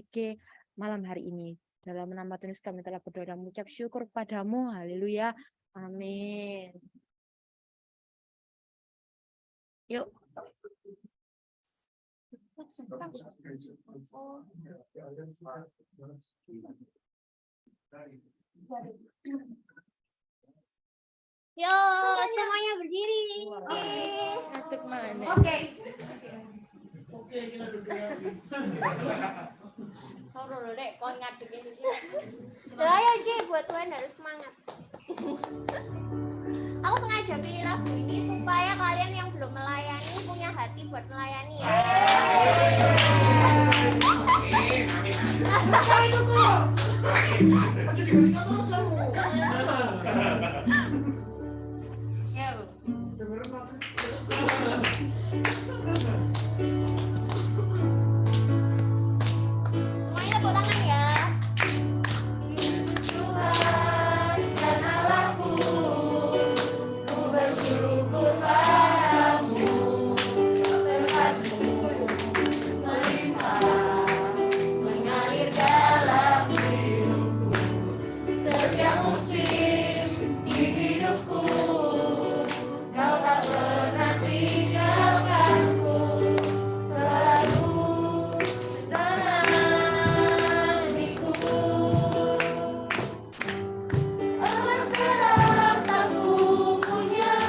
PKG malam hari ini. Dalam nama Tuhan Yesus kami telah berdoa dan mengucap syukur padamu. Haleluya. Amin. Yuk. Yo, semuanya berdiri. Ngaduk mana? Oke. Soro lo dek, kau ngaduk ini. Ayo Ci, buat Tuhan harus semangat. Aku sengaja pilih lagu ini supaya kalian yang belum melayani punya hati buat melayani ya. Semuanya tepuk tangan ya. Yesus Tuhan dan Allahku, ku bersyukur padamu, berkat-Mu melimpah mengalir dalam hidupku. Setiap musim di hidupku, Kau tak pernah tinggalkanku, selalu menemaniku. Emas perak tak ku punya,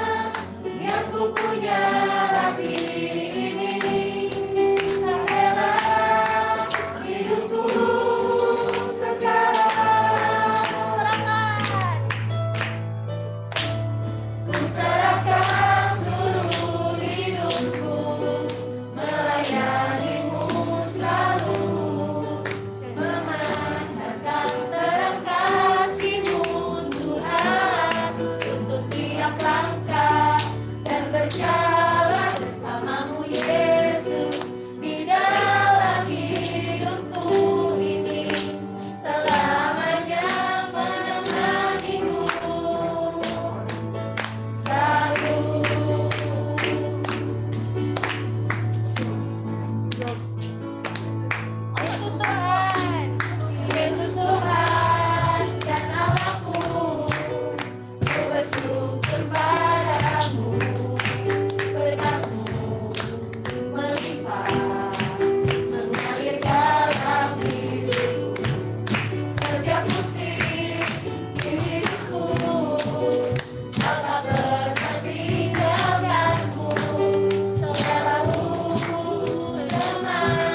yang ku punya Rabi ini. Pakailah hidupku sekarang. Ku serahkan seluruh hidupku, melayani-Mu selalu, memancarkan terang kasih-Mu Tuhan, untuk tiap langkah dan berjalan bersama-Mu Yesus, di dalam hidupku ini, selamanya menemani-Mu selalu. Yesus Tuhan, Yesus Tuhan dan Allahku, ku bersyukur padamu, berkat-Mu melimpah mengalir dalam hidupku. Setiap musim di hidupku, Kau tak pernah tinggalkanku, selalu menemaniku.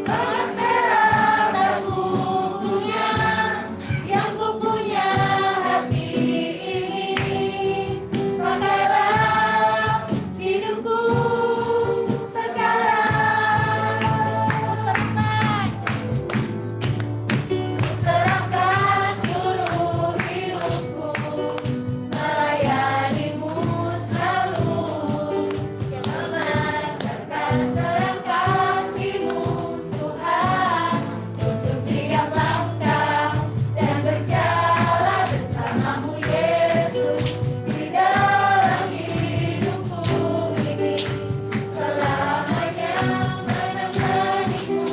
Emas perak tak ku punya, yang ku punya hati ini. Pakailah hidupku sekarang. Ku serahkan seluruh hidupku, melayani-Mu selalu, yang memancarkan terang kasih-Mu Tuhan, untuk tiap langkah dan berjalan bersama-Mu Yesus, di dalam hidupku ini, selamanya menemaniku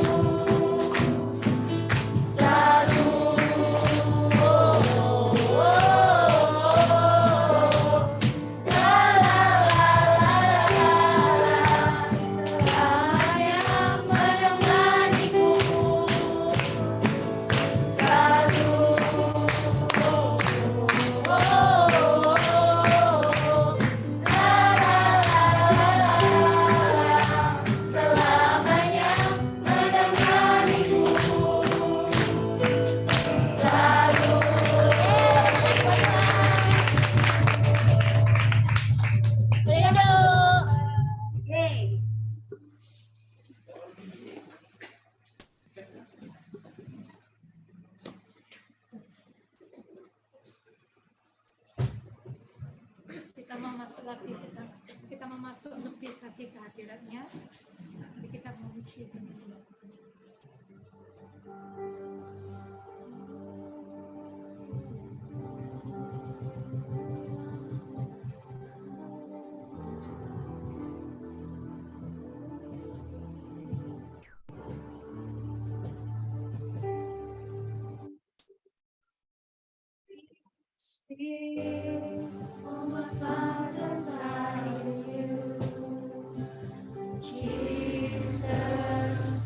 selalu. Yang menemaniku selamanya menemaniku selalu. Kita mau masuk lagi, kita mau masuk lebih lagi ke hadiratnya. Jadi kita memuji Tuhan. Spirit, oh my Father's I in you. Jesus,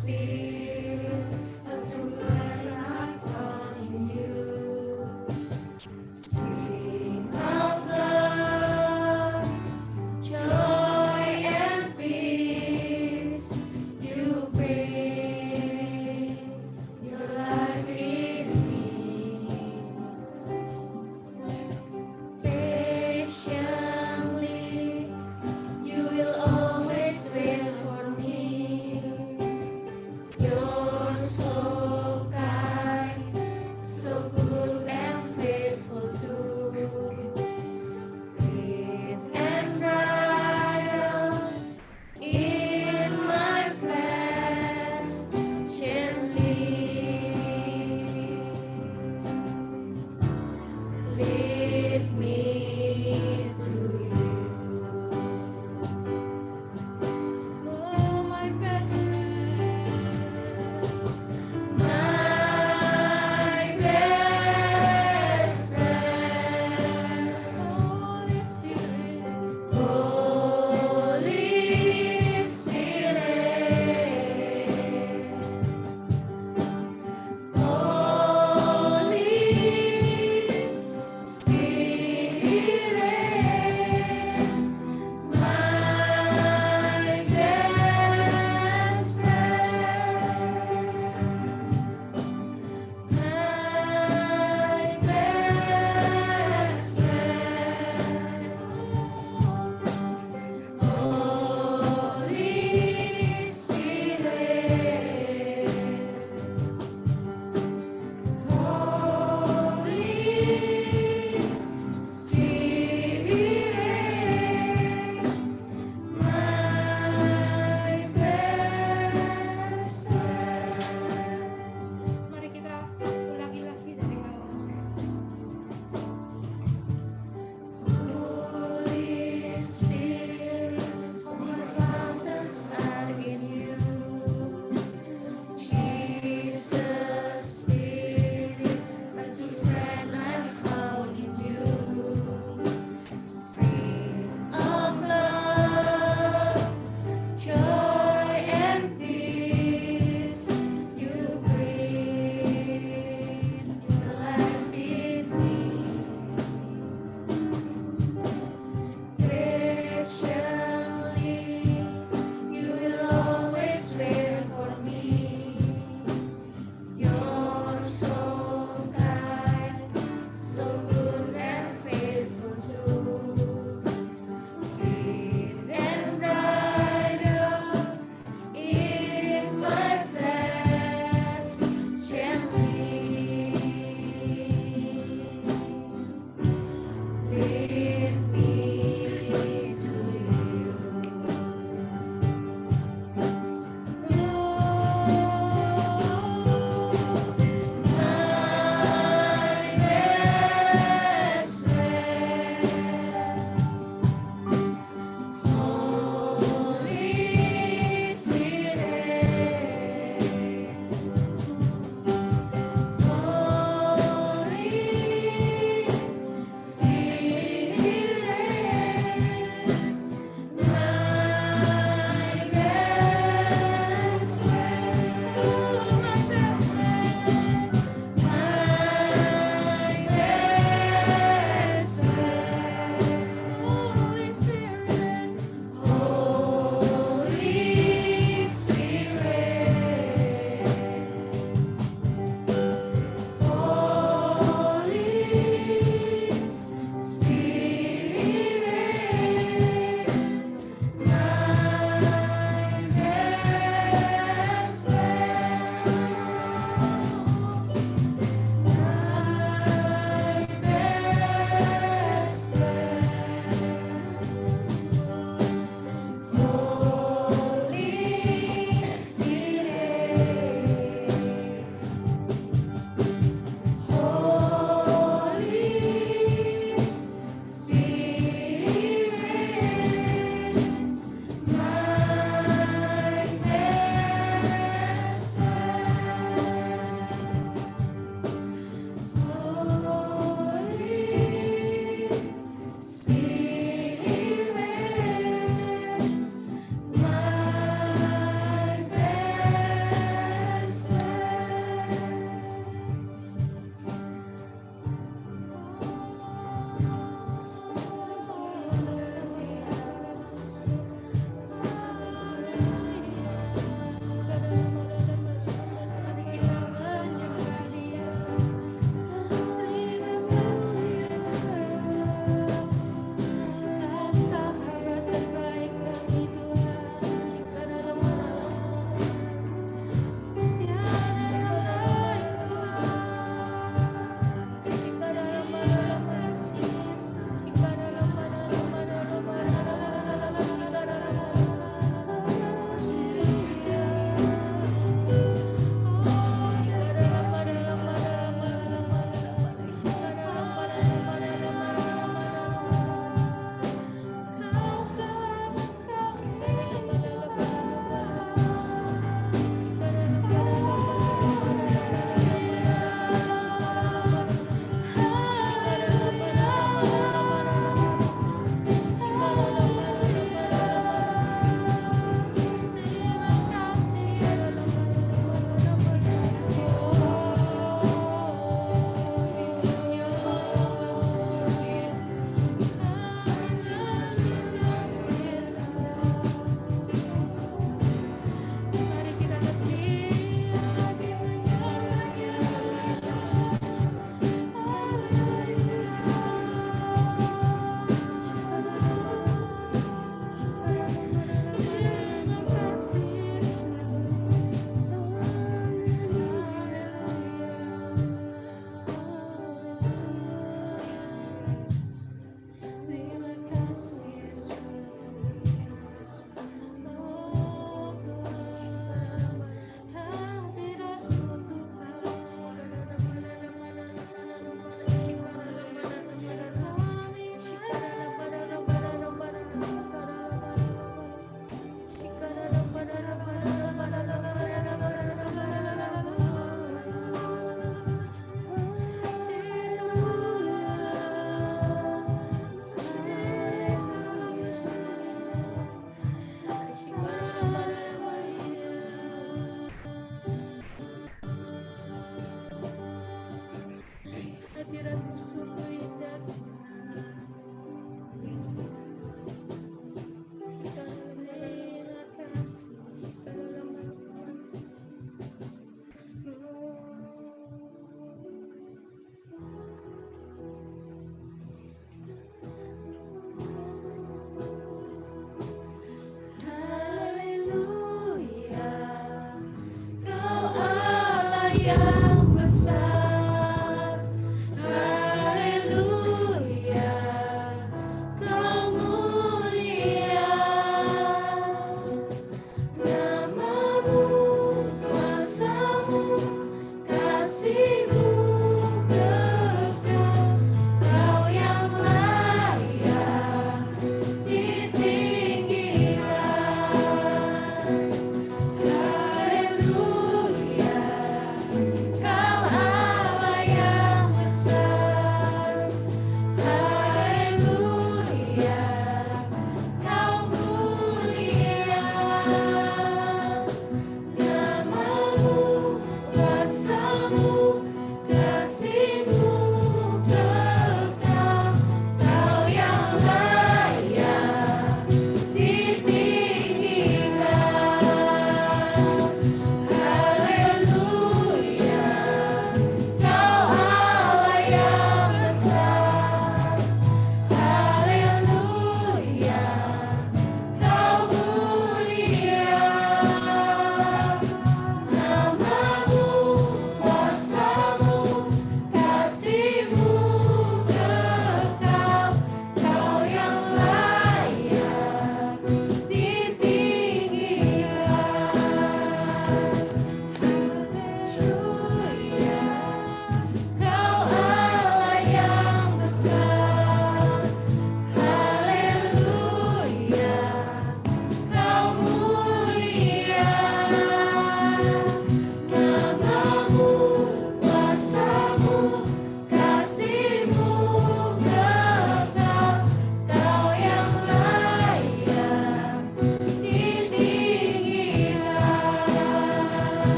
Spirit, a true friend I found in you. Spring of love, joy and peace, you bring your life in me. Patiently, you will always wait for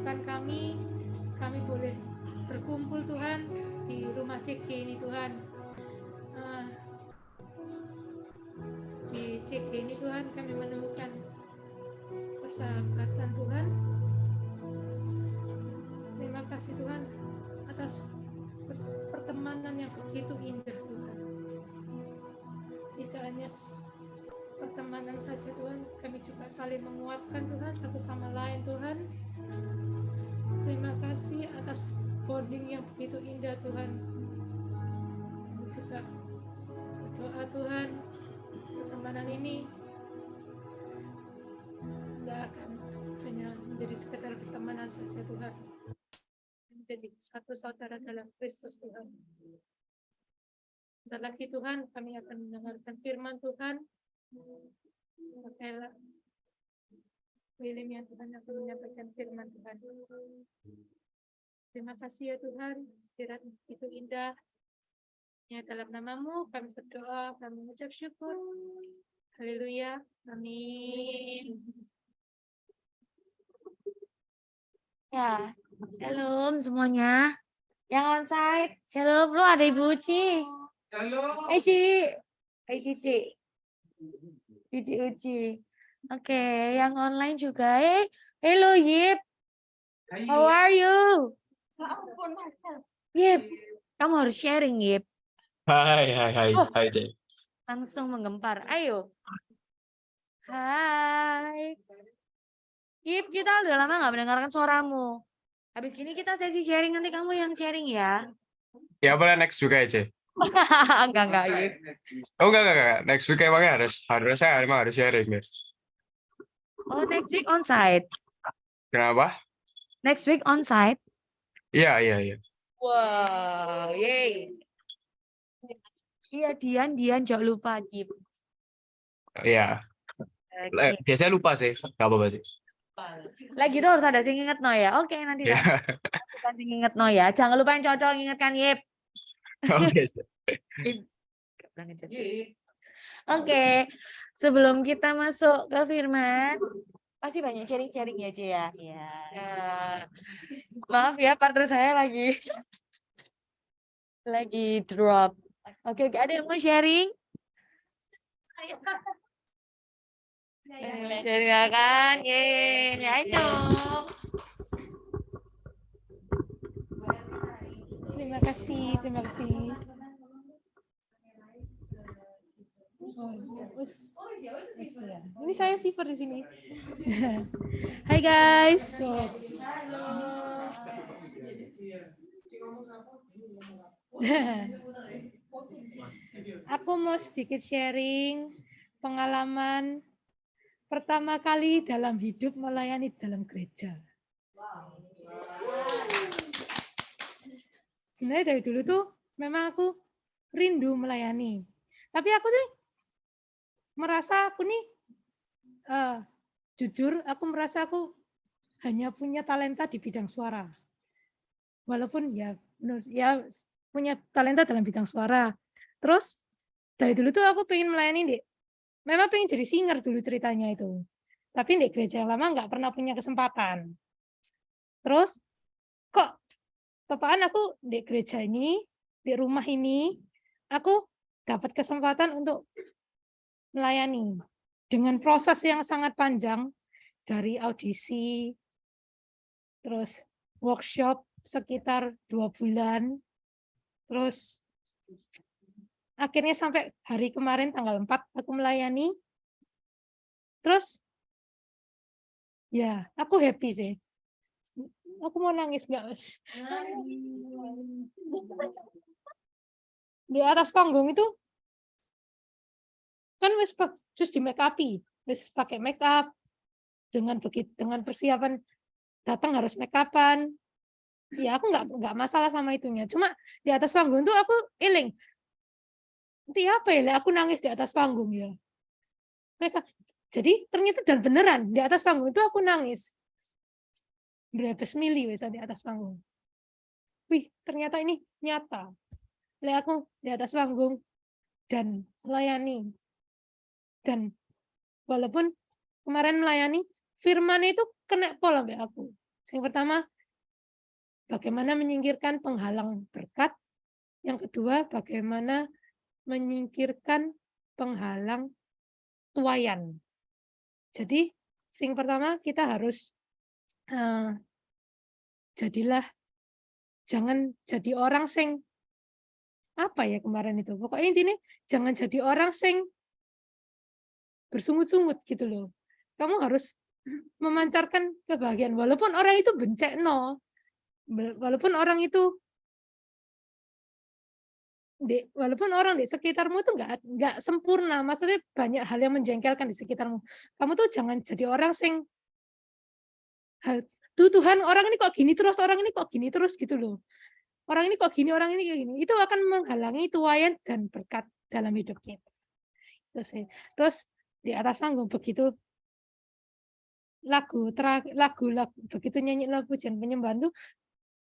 mempertemukan kami boleh berkumpul Tuhan di rumah CG ini Tuhan. Di CG ini Tuhan kami menemukan persahabatan Tuhan. Terima kasih Tuhan atas pertemanan yang begitu indah Tuhan. Tidak hanya pertemanan saja Tuhan, kami juga saling menguatkan Tuhan satu sama lain Tuhan. Terima kasih atas bonding yang begitu indah Tuhan. Kami juga berdoa Tuhan, pertemanan ini tidak akan hanya menjadi sekedar pertemanan saja Tuhan, menjadi satu saudara dalam Kristus Tuhan. Sebentar lagi Tuhan kami akan mendengarkan firman Tuhan. Pakailah William yang Tuhan akan menyampaikan firman Tuhan. Terima kasih ya Tuhan, firman itu indah. Ya, dalam namamu kami berdoa, kami mengucap syukur. Haleluya, amin. Ya, shalom semuanya. Yang onsite, shalom. Lu ada Ibu Uci. Halo. Ci. Cici. Cici Uci. Oke, yang online juga. Hello Yip. How are you? Ya ampun, Marcel. Yip, kamu harus sharing Yip. Hai Oh. Dek. Langsung menggempar. Ayo. Hai. Yip, kita udah lama nggak mendengarkan suaramu. Habis gini kita sesi sharing, nanti kamu yang sharing ya. Ya boleh next week aja. Enggak, Yip. Oh enggak. Next week emangnya harusnya emang harus sharing ya. Oh, next week on site. Kenapa? Next week on site. Iya. Wow, yay. Iya, Dian jangan lupa, Yip. Iya. Oke. Biasanya lupa sih. Gak apa-apa sih. Lagi tuh harus ada sing inget no ya. Oke, nanti Iya. bukan sing inget no ya. Jangan lupa yang cocok ingetkan Yip. Oke. Oke, sebelum kita masuk ke firman, pasti banyak sharing-sharing ya, Cie ya. Iya. Maaf ya, partner saya lagi drop. Oke, ada yang mau sharing? Sharing kan? Yeay, ayo. Terima kasih. Ini saya Siver di sini. Hai guys. Aku mau sedikit sharing pengalaman pertama kali dalam hidup melayani dalam gereja. Sebenarnya dari dulu tuh memang aku rindu melayani. Tapi aku tuh merasa aku nih jujur aku merasa aku hanya punya talenta di bidang suara. Walaupun ya punya talenta dalam bidang suara. Terus dari dulu tuh aku pengen melayani Dek. Memang pengen jadi singer dulu ceritanya itu. Tapi di gereja yang lama nggak pernah punya kesempatan. Terus kok tepaan aku di gereja ini, di rumah ini, aku dapat kesempatan untuk melayani dengan proses yang sangat panjang dari audisi, terus workshop sekitar 2 bulan, terus akhirnya sampai hari kemarin tanggal 4 aku melayani. Terus ya aku happy sih. Aku mau nangis nggak Mas? Di atas panggung itu kan wis di make up-i, wis pakai make up dengan persiapan datang harus make up-an. Ya aku nggak masalah sama itunya. Cuma di atas panggung tuh aku iling. Nanti apa ya? Aku nangis di atas panggung ya. Jadi ternyata dan beneran di atas panggung itu aku nangis. Berapa mili wis di atas panggung. Wih, ternyata ini nyata. Lihat aku di atas panggung dan melayani. Dan walaupun kemarin melayani, firman itu kena pol sampai aku. Yang pertama, bagaimana menyingkirkan penghalang berkat. Yang kedua, bagaimana menyingkirkan penghalang tuayan. Jadi, yang pertama kita harus jadilah, jangan jadi orang sing apa ya kemarin itu. Pokoknya intinya jangan jadi orang sing bersungut-sungut gitu loh. Kamu harus memancarkan kebahagiaan walaupun orang itu bencekno. Walaupun orang itu walaupun orang di sekitarmu itu nggak sempurna, maksudnya banyak hal yang menjengkelkan di sekitarmu. Kamu tuh jangan jadi orang sing tuh Tuhan, orang ini kok gini terus, orang ini kok gini terus gitu loh. Orang ini kok gini, orang ini kayak gini. Itu akan menghalangi tuayan dan berkat dalam hidup kita. Terus di atas panggung begitu lagu begitu nyanyi lagu pujian penyembahan tuh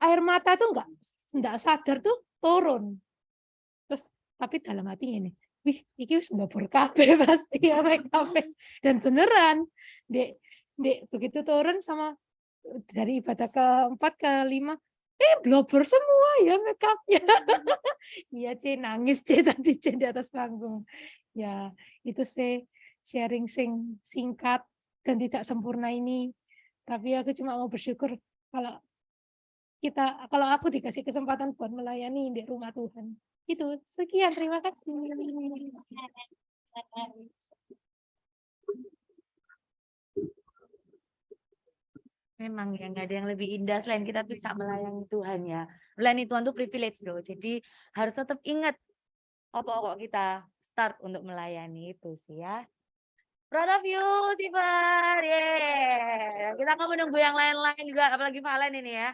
air mata tuh nggak sadar tuh turun. Terus tapi dalam hatinya ini, wih, iki wis mbobor kabeh pasti ya kabeh. Dan beneran, Dek begitu turun sama dari ibadah keempat ke lima, blobor semua ya make up-nya. Iya, C nangis C tadi C di atas panggung. Ya, itu sharing singkat dan tidak sempurna ini. Tapi aku cuma mau bersyukur kalau aku dikasih kesempatan buat melayani di rumah Tuhan. Itu sekian, terima kasih. Memang ya nggak ada yang lebih indah selain kita tuh bisa melayani Tuhan ya. Melayani Tuhan tuh privilege loh. Jadi harus tetap ingat apa kita start untuk melayani itu sih ya. Proud of you, Tiffany. Yeah. Kita akan menunggu yang lain-lain juga, apalagi Valen ini ya.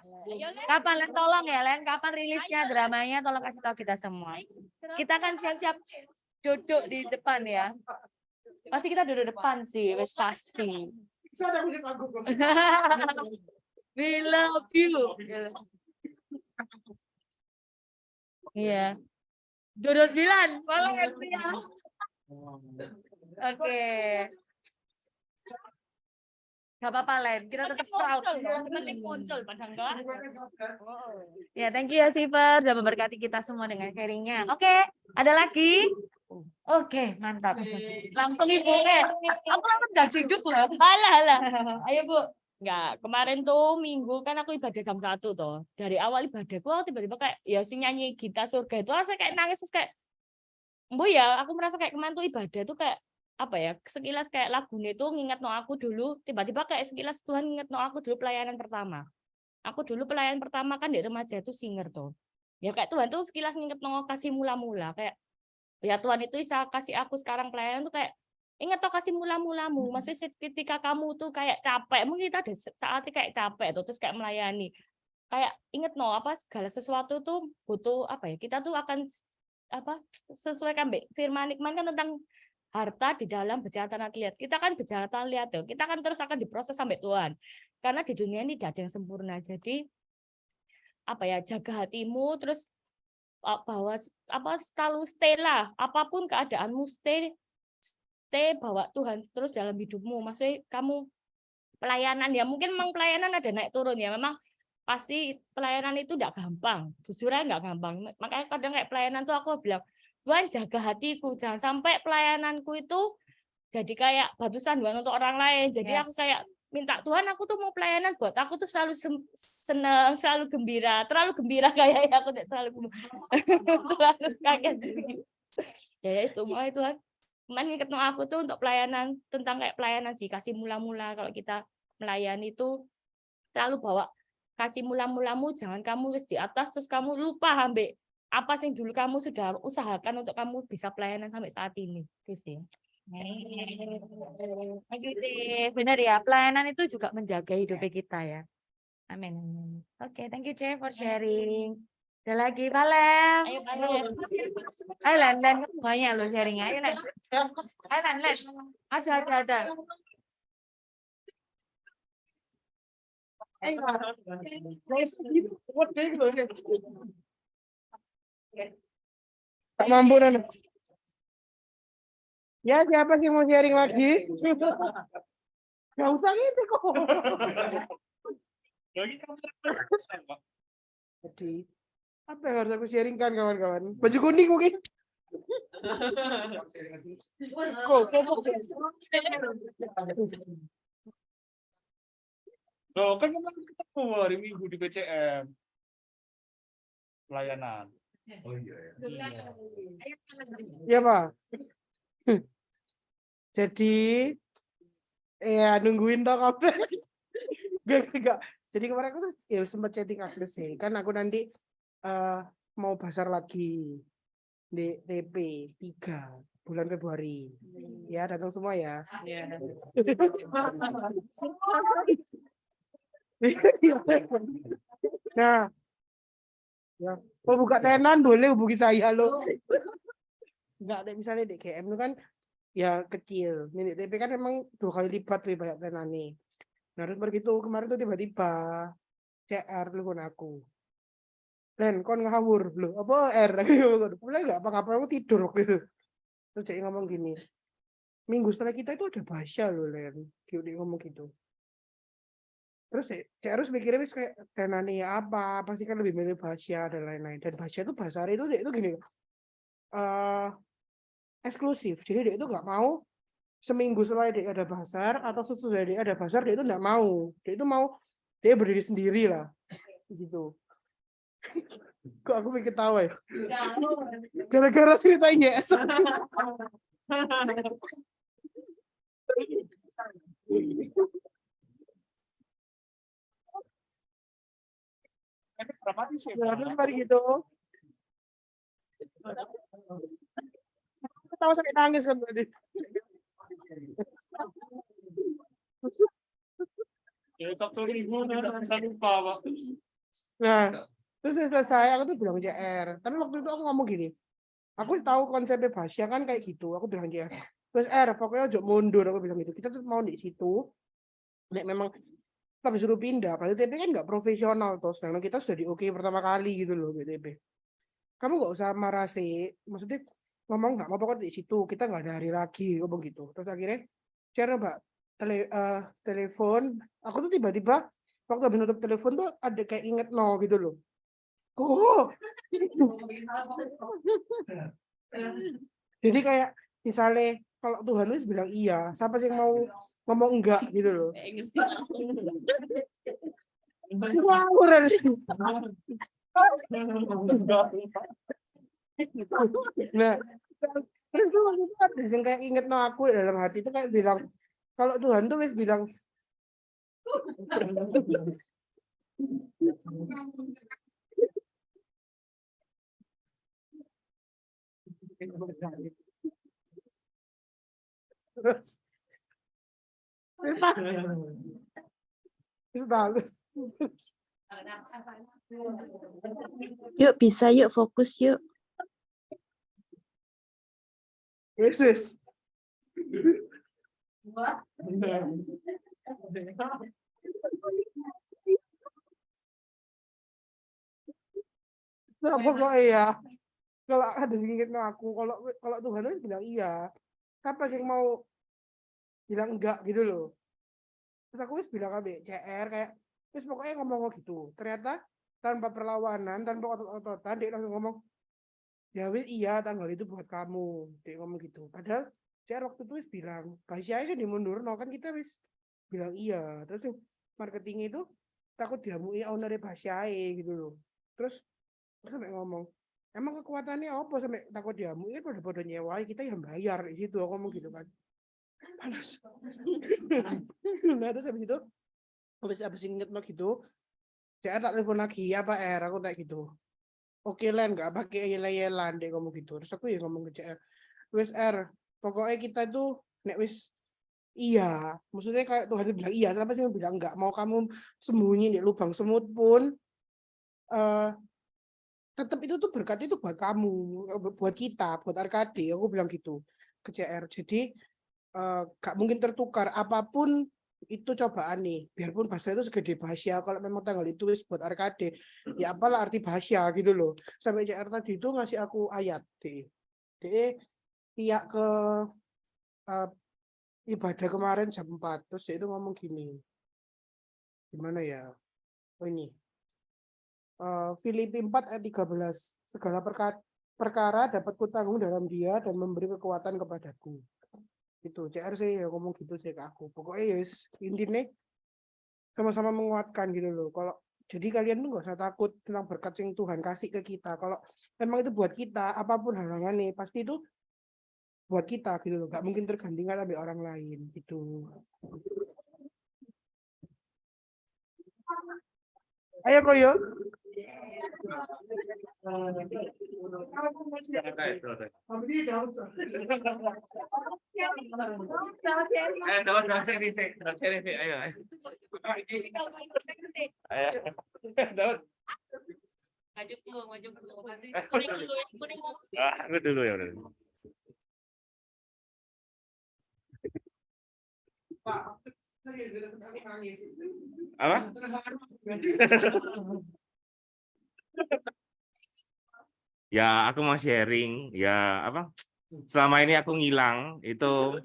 Kapan Len, tolong ya Len, kapan rilisnya dramanya, tolong kasih tahu kita semua. Kita akan siap-siap duduk di depan ya. Pasti kita duduk depan sih, wes pasti. We love you. Iya. 29, Valen ya. Oke. Gak apa-apa, Len. Kita tetap proud. Penting muncul, padahal enggak. Ya, thank you ya, Siver. Sudah memberkati kita semua dengan sharingnya. Oke, ada lagi? Oke, mantap. Langsung Ibu. Aku langsung gak hidup loh. Alah. Ayo, Bu. Enggak, kemarin tuh minggu kan aku ibadah jam 1 toh. Dari awal ibadahku aku tiba-tiba kayak ya sing nyanyi Gita Surga itu rasanya kayak nangis terus kayak ya aku merasa kayak kemarin tuh ibadah tuh kayak apa ya, sekilas kayak lagunya itu nginget no aku dulu, tiba-tiba kayak sekilas Tuhan nginget no aku dulu pelayanan pertama. Aku dulu pelayanan pertama kan di remaja itu singer tuh. Ya kayak Tuhan tuh sekilas nginget no kasih mula-mula kayak ya Tuhan itu bisa kasih aku sekarang pelayanan tuh kayak ingat toh kasih mula-mulamu. Maksudnya ketika kamu tuh kayak capek, mungkin kita ada saatnya kayak capek tuh terus kayak melayani. Kayak inget no apa segala sesuatu tuh butuh apa ya? Kita tuh akan apa sesuai kan firman Nikman kan tentang harta di dalam berjalan tanah liat. Kita kan berjalan tanah liat tuh. Kita kan terus akan diproses sampai Tuhan. Karena di dunia ini tidak ada yang sempurna. Jadi apa ya, jaga hatimu terus bahwa apa selalu stay lah. Apapun keadaanmu stay bawa Tuhan terus dalam hidupmu. Maksudnya kamu pelayanan ya mungkin memang pelayanan ada naik turun ya. Memang pasti pelayanan itu enggak gampang. Jujur aja enggak gampang. Makanya kadang kayak pelayanan tuh aku bilang, Tuhan jaga hatiku, jangan sampai pelayananku itu jadi kayak batu sanduan untuk orang lain. Jadi aku kayak minta Tuhan, aku tuh mau pelayanan buat aku tuh selalu senang, selalu gembira, terlalu gembira kayak aku tidak terlalu kaget. Ya itu mulai Tuhan. Kemarin ketemu aku tuh untuk pelayanan tentang kayak pelayanan sih kasih mula-mula kalau kita melayani itu selalu bawa kasih mula-mulamu, jangan kamu di atas terus kamu lupa ambek apa sih dulu kamu sudah usahakan untuk kamu bisa pelayanan sampai saat ini. Itu sih. Benar ya, pelayanan itu juga menjaga hidupnya kita ya. Amin. Oke, thank you C for sharing. Ada lagi, Valen. Ayo Valen. Ayo Len, banyak lo sharingnya. Ayo Len. Ayo Len. Ada. Tak mampu Nana. Ya siapa sih mau sharing lagi? Gak usah gitu kok. Jadi apa yang harus aku sharingkan kawan-kawan? Baju kuning mungkin. Loh, kan kemarin ketemu hari Minggu di PCM. Pelayanan. Oh iya. Ya Pak. Jadi ya nungguin toh kabar. Gak. Jadi kemarin aku tuh ya sempat chatting Agnes sih. Kan aku nanti mau basar lagi di TP 3 bulan Februari. Ya datang semua ya. Nah, ya, mau buka tenan boleh hubungi saya loh. Enggak ada misalnya di GM itu kan ya kecil. Ini TP kan memang 2 kali lipat lebih banyak tenan nih. Nah, terus begitu kemarin tuh tiba-tiba CR telepon aku. Len, kon ngawur loh. Apa R? Mulai nggak apa-apa aku tidur waktu itu. Terus dia ngomong gini. Minggu setelah kita itu ada Basya loh, Len. Dia ngomong gitu. Terus dia harus mikirnya wis kayak tenane apa, pasti kan lebih milih Basya dan lain-lain. Dan Basya itu bahasa itu dia itu gini. Eksklusif. Jadi dia itu nggak mau seminggu setelah dia ada basar atau sesudah dia ada basar dia itu nggak mau. Dia itu mau dia berdiri sendiri lah. Gitu. Kok aku mikir tawa ya? Gara-gara ceritanya yes. Ya, terus mari gitu. Ketawa sampai nangis kan tadi. Ya, Sabtu Minggu bisa lupa, Pak. Nah, terus selesai aku tuh bilang JR. Tapi waktu itu aku ngomong gini. Aku tahu konsepnya Basya kan kayak gitu. Aku bilang JR. Terus pokoknya ojo mundur aku bilang gitu. Kita tuh mau di situ. Nek memang kita disuruh pindah. Padahal TP kan nggak profesional terus. Sedangkan kita sudah di oke pertama kali gitu loh BTP. Kamu nggak usah marah sih. Maksudnya ngomong nggak mau pokoknya di situ. Kita nggak ada hari lagi ngomong gitu. Terus akhirnya cara mbak telepon. Aku tuh tiba-tiba waktu habis nutup telepon tuh ada kayak inget no gitu loh. Oh. Jadi kayak misalnya kalau Tuhan itu bilang iya, siapa sih yang mau ngomong enggak gitu loh. Wow, nah, terus tuh waktu itu ada yang kayak inget no aku dalam hati itu kayak bilang kalau Tuhan tuh wis bilang terus tahu. Yuk bisa yuk fokus yuk. Yesus. Nah, pokoknya ya kalau ada yang inget no aku kalau Tuhan itu bilang iya, siapa sih yang mau bilang enggak gitu loh. Terus aku wis bilang abe CR kayak wis pokoknya ngomong gitu. Ternyata tanpa perlawanan, tanpa otot-ototan dia langsung ngomong ya wis iya tanggal itu buat kamu. Dia ngomong gitu. Padahal CR waktu itu wis bilang Basya aja dimundur no kan kita wis bilang iya. Terus yang marketing itu takut diamui owner Basya gitu loh. Terus sampai ngomong emang kekuatannya apa sampai takut diamui kan pada nyewa kita yang bayar di situ aku ngomong gitu kan. Panas. Nah terus habis itu habis inget lo gitu CR tak telepon lagi apa aku kayak gitu oke Len nggak pakai yel-yelan deh ngomong gitu terus aku ya ngomong ke CR wes pokoknya kita itu nek wis iya maksudnya kayak Tuhan bilang iya kenapa sih bilang enggak mau kamu sembunyi di lubang semut pun tetap itu tuh berkat itu buat kamu buat kita buat Arkade aku bilang gitu ke CR jadi gak mungkin tertukar apapun itu cobaan nih biarpun bahasa itu segede Basya kalau memang tanggal itu buat Arkade ya apalah arti Basya gitu loh sampai CR tadi itu ngasih aku ayat dia tiap ke ibadah kemarin jam 4 terus dia itu ngomong gini gimana ya Oh ini. Filipi 4 ayat 13. Segala perkara dapat kutanggung dalam Dia dan memberi kekuatan kepadaku. Itu CR sih ya ngomong gitu sih ke aku. Pokoknya yes, intinya sama-sama menguatkan gitu loh. Kalau jadi kalian tuh gak usah takut tentang berkat yang Tuhan kasih ke kita. Kalau memang itu buat kita, apapun halangannya pasti itu buat kita gitu loh. Gak mungkin tergantikan sama orang lain gitu. Ayo Koyo. Maju dulu. Nanti kuning dulu ya, kuning mau. Aku dulu ya udah. Pak, Apa? Ya, aku mau sharing. Ya, apa? Selama ini aku ngilang itu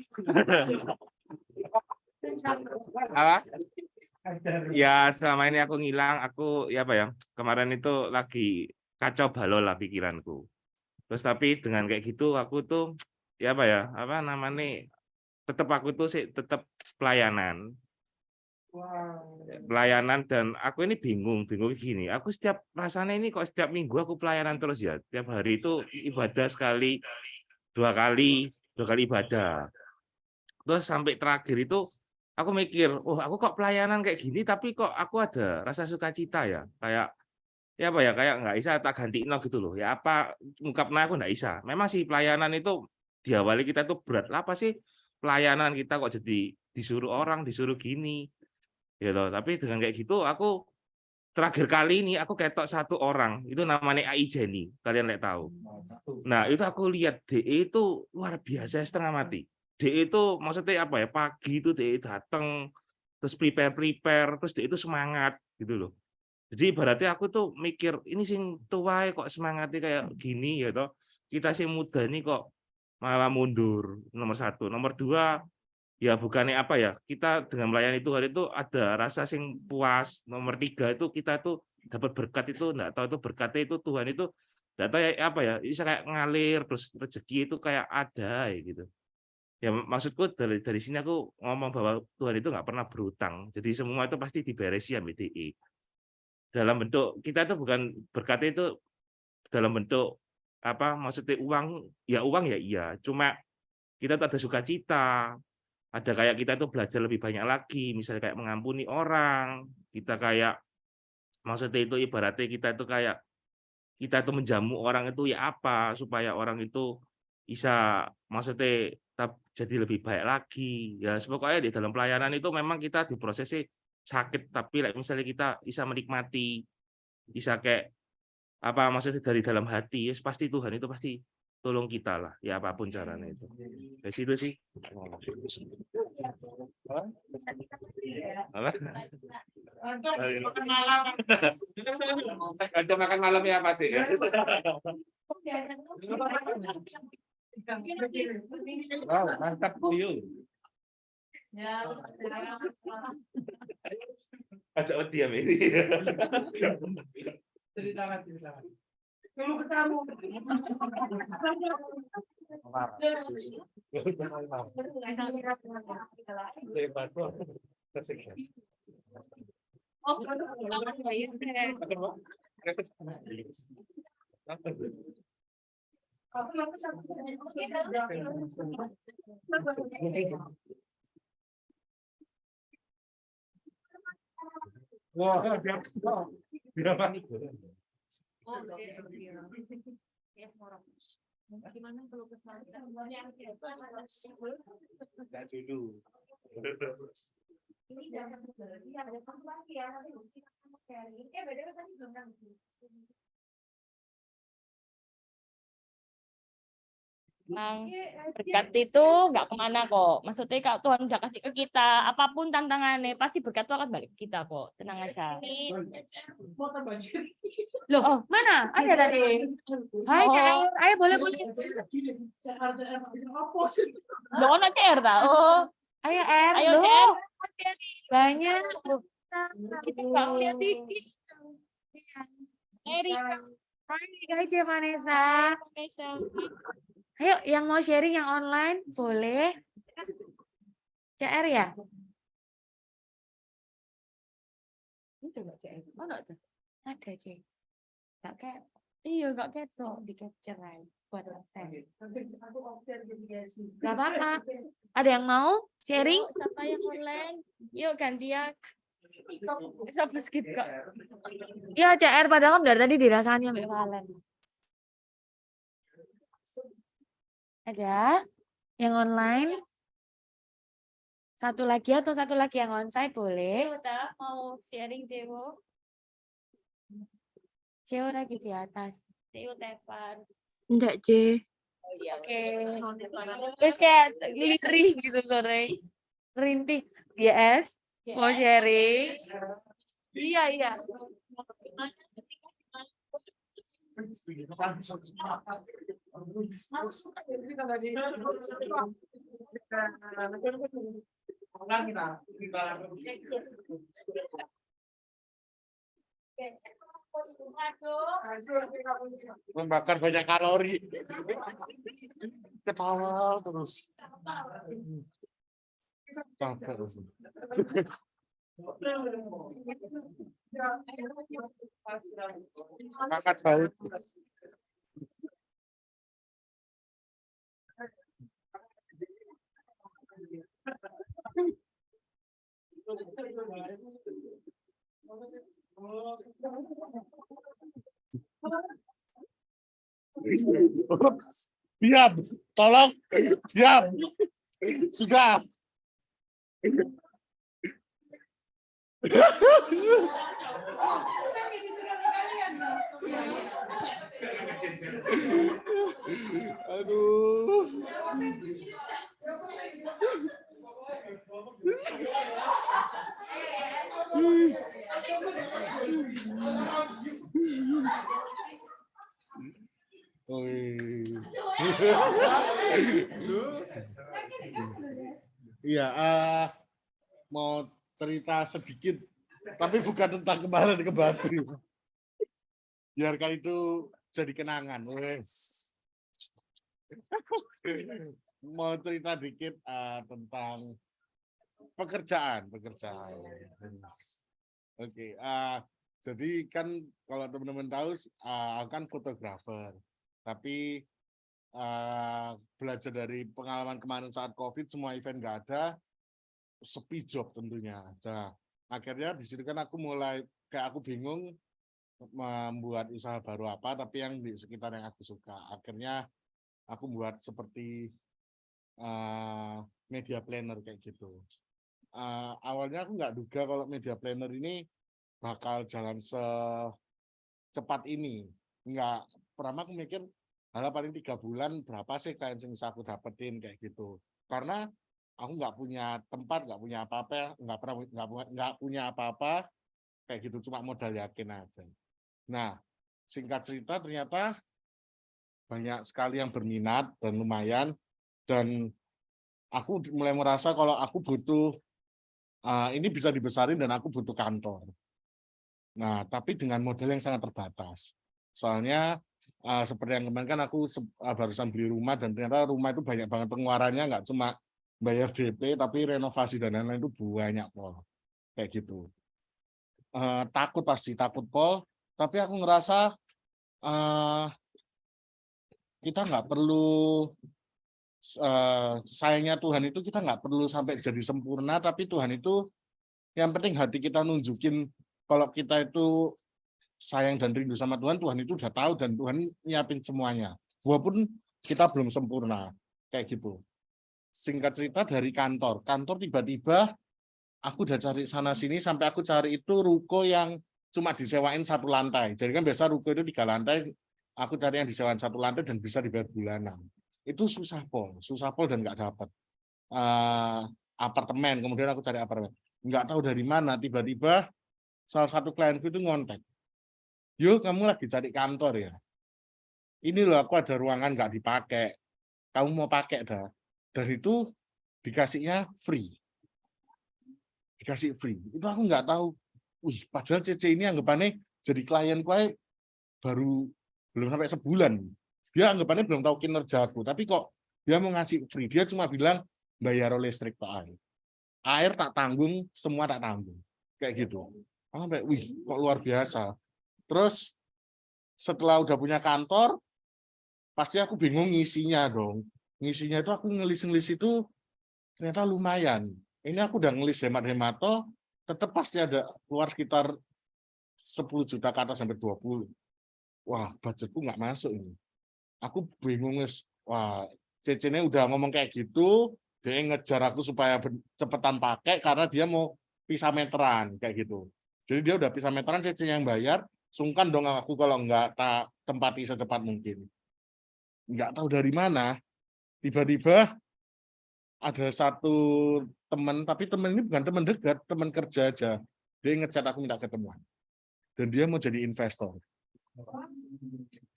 apa? Ya, selama ini aku ngilang, aku ya apa ya? Kemarin itu lagi kacau balau lah pikiranku. Terus tapi dengan kayak gitu aku tuh ya apa ya? Apa namanya? Tetap aku tuh sih tetap pelayanan. Pelayanan dan aku ini bingung gini. Aku setiap rasanya ini kok setiap minggu aku pelayanan terus ya. Tiap hari itu ibadah sekali, dua kali ibadah. Terus sampai terakhir itu aku mikir, oh aku kok pelayanan kayak gini tapi kok aku ada rasa sukacita ya. Kayak ya apa ya kayak nggak bisa tak gantiin gitu loh. Ya apa ungkapnya aku nggak bisa. Memang sih pelayanan itu diawali kita tuh berat. Apa sih pelayanan kita kok jadi disuruh orang, disuruh gini. Gitu. Tapi dengan kayak gitu aku terakhir kali ini aku ketok satu orang itu namanya AI Jenny, kalian lihat tahu. Nah itu aku lihat DE itu luar biasa setengah mati. DE itu maksudnya apa ya pagi itu DE datang terus prepare terus DE itu semangat gitu loh. Jadi ibaratnya aku tuh mikir ini sing tua kok semangatnya kayak gini ya toh. Kita sing muda nih kok malah mundur nomor satu, nomor dua ya bukannya apa ya kita dengan melayani Tuhan itu ada rasa sing puas. Nomor tiga itu kita tuh dapat berkat itu enggak tahu itu berkatnya itu Tuhan itu enggak tahu ya apa ya bisa kayak ngalir terus rezeki itu kayak ada ya gitu ya maksudku dari sini aku ngomong bahwa Tuhan itu nggak pernah berhutang jadi semua itu pasti diberesi ya BDI dalam bentuk kita itu bukan berkatnya itu dalam bentuk apa maksudnya uang ya iya cuma kita tuh ada sukacita ada kayak kita tuh belajar lebih banyak lagi, misalnya kayak mengampuni orang, kita kayak maksudnya itu ibaratnya kita tuh kayak kita tuh menjamu orang itu ya apa supaya orang itu bisa maksudnya jadi lebih baik lagi. Ya pokoknya di dalam pelayanan itu memang kita diprosesi sakit tapi misalnya kita bisa menikmati, bisa kayak apa maksudnya dari dalam hati, ya pasti Tuhan itu pasti tolong kita lah, ya apapun caranya itu. Dari situ sih. Apa? Ada makan malamnya apa sih? Wow, mantap Buyu. Ajak diam ini. Ceritakan. Kalau kesamu. Gimana kalau ini jangan berarti ada satu lagi ya nanti kita sharing. Beda tadi belum berkat itu nggak kemana kok. Maksudnya kalau Tuhan udah kasih ke kita, apapun tantangannya, pasti berkat itu akan balik ke kita kok. Tenang aja. Loh, mana? Ada tadi. Hai, CR. Ayo boleh. Loh, ono CR ta? Oh, Ayo, R. ayo Loh, CR. banyak. Kita nggak ngeliat TV. Iya. Erika, Hai Ce Vanessa. Vanessa. Ayo yang mau sharing yang online boleh. CR ya? Udah nggak CR? Oh, nggak tuh. Ada C. Gak kayak Iya, nggak ketok. di capture aja buat WhatsApp. Aku off air jadi guys. Gak apa-apa. Ada yang mau sharing? Yuk, siapa yang online? Yuk gantian. Siapa skip kak? Ya CR padahal kan dari tadi dirasanya Mbak Valen. Ada yang online? Satu lagi atau satu lagi yang onsite boleh? Dewo ta mau sharing Dewo? Ceo lagi di atas. Dewo Tevan. Enggak, C. Oh iya. Oke. Terus kayak lirih gitu sore. Rintih. Yes. Mau sharing? Iya, iya. Membakar banyak kalori. Ketawa terus. Capek terus. Makan baut. Diam, tolong, diam. Sudah. Aduh. Iya, mau cerita sedikit, tapi bukan tentang kemarin ke Batu. Biarkan itu jadi kenangan. Wes. Mau cerita dikit tentang pekerjaan. Oke, jadi kan kalau teman-teman tahu, aku kan fotografer, tapi belajar dari pengalaman kemarin saat COVID, semua event nggak ada, sepi job tentunya. Nah, akhirnya di situ kan aku mulai kayak aku bingung membuat usaha baru apa, tapi yang di sekitar yang aku suka. Akhirnya aku buat seperti media planner kayak gitu. Awalnya aku nggak duga kalau media planner ini bakal jalan secepat ini. Nggak, pertama aku mikir paling 3 bulan berapa sih klien yang bisa aku dapetin kayak gitu. Karena aku nggak punya tempat, nggak punya apa-apa, nggak punya apa-apa kayak gitu, cuma modal yakin aja. Nah, singkat cerita ternyata banyak sekali yang berminat dan lumayan, dan aku mulai merasa kalau aku butuh ini bisa dibesarin dan aku butuh kantor. Nah, tapi dengan modal yang sangat terbatas. Soalnya seperti yang kemarin kan aku barusan beli rumah, dan ternyata rumah itu banyak banget pengeluarannya, nggak cuma bayar DP, tapi renovasi dan lain-lain itu banyak, Pol. Kayak gitu. Takut pasti, takut, Pol. Tapi aku ngerasa kita nggak perlu, sayangnya Tuhan itu kita nggak perlu sampai jadi sempurna, tapi Tuhan itu yang penting hati kita nunjukin kalau kita itu sayang dan rindu sama Tuhan, Tuhan itu udah tahu dan Tuhan nyiapin semuanya. Walaupun kita belum sempurna, kayak gitu. Singkat cerita dari kantor tiba-tiba aku udah cari sana-sini sampai aku cari itu ruko yang cuma disewain 1 lantai. Jadi kan biasa ruko itu 3 lantai, aku cari yang disewain 1 lantai dan bisa dibayar bulanan. Itu susah pol dan nggak dapat. Apartemen, kemudian aku cari apartemen. Nggak tahu dari mana, tiba-tiba salah satu klienku itu ngontek. Yo, kamu lagi cari kantor ya? Ini loh, aku ada ruangan nggak dipakai. Kamu mau pakai dah? Dan itu dikasihnya free. dikasih free. Itu aku nggak tahu. Wih, padahal CC ini anggapannya jadi klien gue baru belum sampai sebulan. Dia anggapannya belum tahu kinerja aku, tapi kok dia mau ngasih free. Dia cuma bilang bayar listrik Pak air. Air tak tanggung, semua tak tanggung. Kayak gitu. Aku sampai, wih, kok luar biasa. Terus setelah udah punya kantor, pasti aku bingung ngisinya dong. Ngisinya itu aku ngelis-ngelis itu ternyata lumayan. Ini aku udah ngelis hemat-hemat toh, tetap pasti ada keluar sekitar 10 juta ke atas sampai 20. Wah, budgetku nggak masuk ini. Aku bingung, wah, CC-nya udah ngomong kayak gitu, dia ngejar aku supaya cepetan pakai karena dia mau pisah meteran kayak gitu. Jadi dia udah pisah meteran, CC-nya yang bayar, sungkan dong aku kalau nggak tak tempati secepat mungkin. Nggak tahu dari mana, tiba-tiba ada satu teman, tapi teman ini bukan teman dekat, teman kerja aja. Dia ngechat aku minta ketemuan. Dan dia mau jadi investor.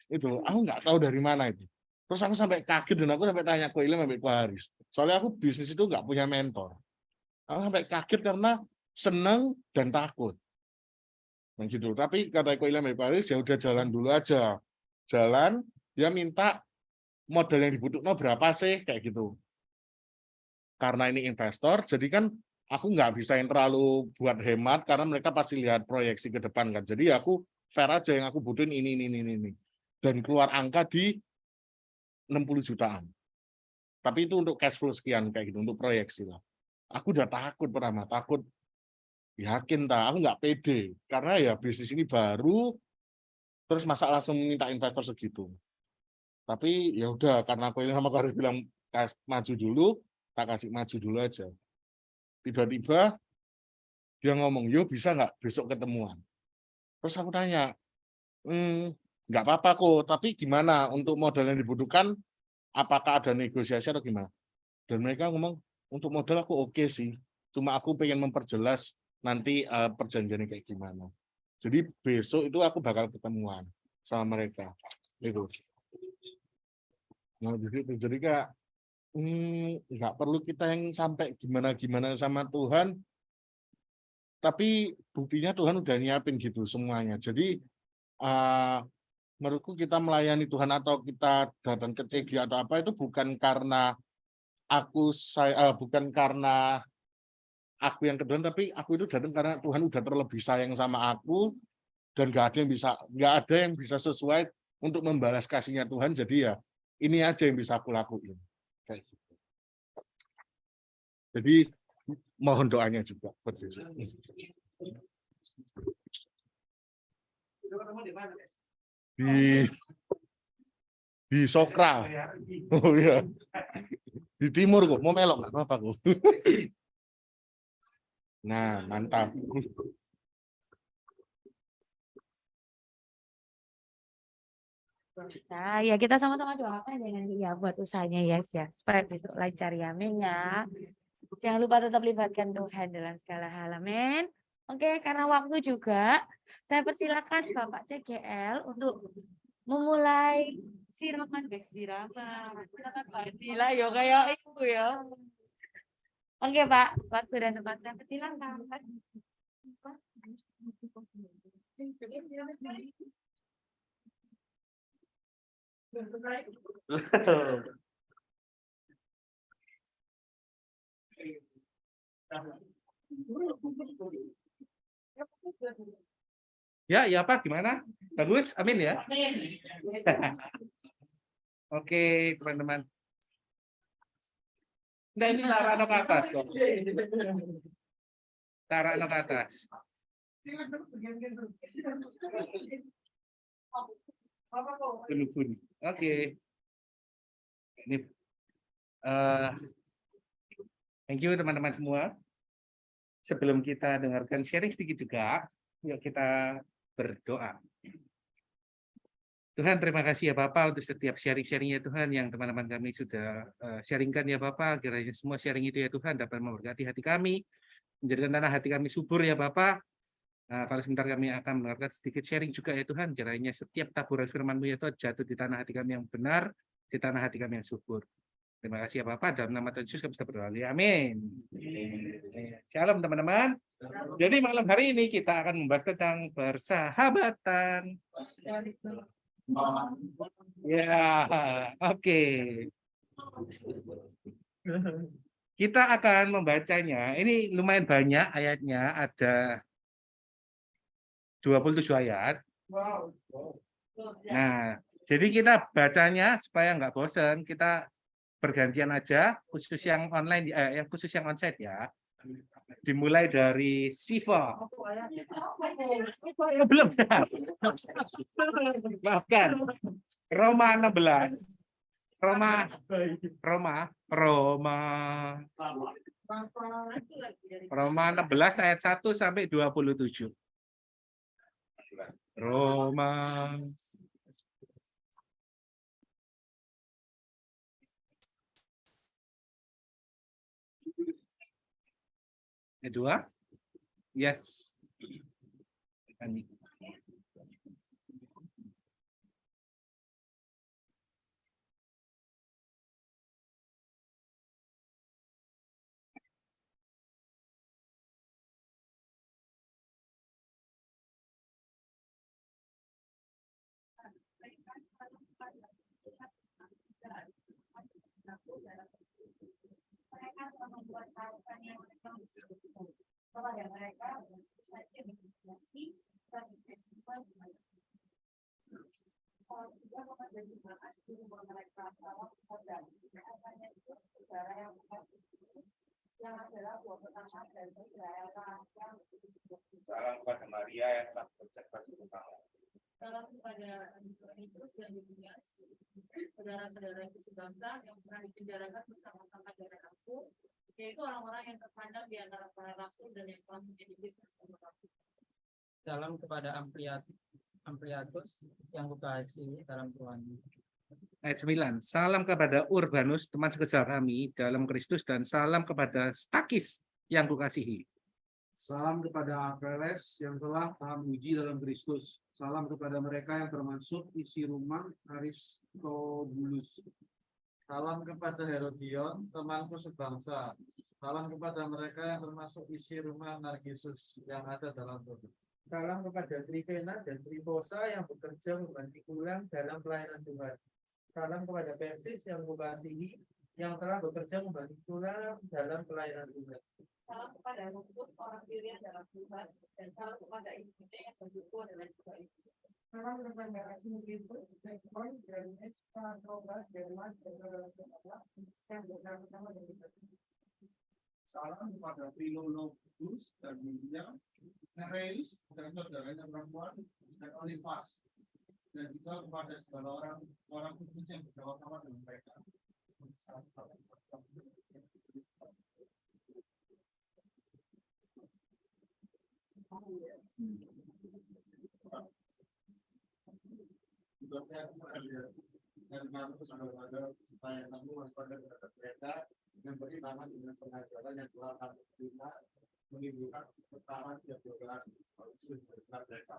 Itu, aku nggak tahu dari mana itu. Terus aku sampai kaget dan aku sampai tanya ke Ilham sampai ke Haris. Soalnya aku bisnis itu nggak punya mentor. Aku sampai kaget karena senang dan takut. Nah gitu. Tapi kata Ko Ilham sampai ke Haris, ya udah jalan dulu aja. Jalan, dia minta modal yang dibutuhkan berapa sih kayak gitu. Karena ini investor, jadi kan aku nggak bisa yang terlalu buat hemat karena mereka pasti lihat proyeksi ke depan kan. Jadi aku fair aja yang aku butuhin ini. Dan keluar angka di 60 jutaan. Tapi itu untuk cash flow sekian kayak gitu, untuk proyeksi lah. Aku udah takut pertama, takut yakin aku nggak pede karena ya bisnis ini baru terus masa langsung minta investor segitu. Tapi ya udah karena aku ini sama Karis bilang maju dulu, tak kasih maju dulu aja. Tiba-tiba dia ngomong, yo bisa nggak besok ketemuan? Terus aku tanya, nggak apa-apa kok, tapi gimana untuk modal yang dibutuhkan? Apakah ada negosiasi atau gimana? Dan mereka ngomong, untuk modal aku oke sih, cuma aku pengen memperjelas nanti perjanjiannya kayak gimana. Jadi besok itu aku bakal ketemuan sama mereka. Itu. Nah, jadi kayak nggak perlu kita yang sampai gimana-gimana sama Tuhan, tapi buktinya Tuhan udah nyiapin gitu semuanya. Jadi menurutku kita melayani Tuhan atau kita datang ke CG atau apa itu bukan karena bukan karena aku yang kedua, tapi aku itu datang karena Tuhan udah terlebih sayang sama aku dan nggak ada yang bisa sesuai untuk membalas kasihnya Tuhan. Jadi ya ini aja yang bisa aku lakuin. Kayak gitu. Jadi mohon doanya juga. Di Sokra. Oh iya. Di timur kok, mau melok nggak apa-apa kok. Nah, mantap. Nah, ya kita sama-sama doakan ya nanti ya buat usahanya yes ya supaya besok lancar ya amin ya. Jangan lupa tetap libatkan Tuhan dalam segala hal amin. Oke, karena waktu juga saya persilakan Bapak CGL untuk memulai siraman guys, siraman. Silakan Pak Dila ya kayak itu ya. Oke Pak, waktu dan tempat saya persilakan. Ya Pak, gimana? Bagus, amin ya. Oke, teman-teman. Nah, ini taruh ke atas kok. Taruh ke atas. Oke. Ini thank you teman-teman semua. Sebelum kita dengarkan sharing sedikit juga, yuk kita berdoa. Tuhan, terima kasih ya Bapak untuk setiap sharing-sharingnya Tuhan yang teman-teman kami sudah sharingkan ya Bapak. Kiranya semua sharing itu ya Tuhan dapat memberkati hati kami, menjadikan tanah hati kami subur ya Bapak. Kalau sebentar kami akan mendengarkan sedikit sharing juga ya Tuhan. Kiranya setiap taburan firman-Mu ya Tuhan jatuh di tanah hati kami yang benar, di tanah hati kami yang subur. Terima kasih ya Bapak, dalam nama Tuhan Yesus kami sudah berdoa. Amin. Shalom teman-teman. Jadi malam hari ini kita akan membahas tentang persahabatan. Ya, oke. Kita akan membacanya. Ini lumayan banyak ayatnya, ada 27 ayat. Nah, jadi kita bacanya supaya nggak bosan, kita bergantian aja, khusus yang online, yang khusus yang onsite ya. Dimulai dari Siva. Belum. Maafkan. Roma 16. Roma 16 ayat 1 sampai 27. Roma. Kedua, yes. Salam kepada Maria yang telah bercakap dengan Allah. Salam kepada Petrus dan Yulius, saudara-saudara sebangsa yang pernah dipenjarakan bersama-sama dengan aku, yaitu orang-orang yang terpandang di antara para rasul dan yang telah menjadi bisnis sama aku. Salam kepada Ampliatus yang kukasihi dalam Tuhan. Ayat 9. Salam kepada Urbanus, teman sekerja kami dalam Kristus, dan salam kepada Stakis yang kukasihi. Salam kepada Apeles yang telah tahan uji dalam Kristus. Salam kepada mereka yang termasuk isi rumah Aristobulus. Salam kepada Herodion, temanku sebangsa. Salam kepada mereka yang termasuk isi rumah Narkisus yang ada dalam Tuhan. Salam kepada Trifena dan Trifosa yang bekerja membantu ulang dalam pelayanan Tuhan. Salam kepada Persis yang kukasihi, yang telah bekerja membantu ulang dalam pelayanan Tuhan. Salam kepada Rufus, orang Syria dalam Tuhan, dan salam kepada ibunya yang bersyukur dengan juga itu. Salam kepada Asmodius, Rekon, dan Espanova, Jerman, dan bersama-sama dengan kita. Salam kepada Philologus dan Yulia, Nereus dan saudaranya perempuan, dan Olivas. Dan juga kepada segala orang kudus yang bersama-sama dengan mereka. Dan kamu saudara-saudara supaya kamu waspada terhadap mereka yang beriman dengan pengajaran yang telah kamu terima menimbulkan pertama tiap doa khusus besar mereka.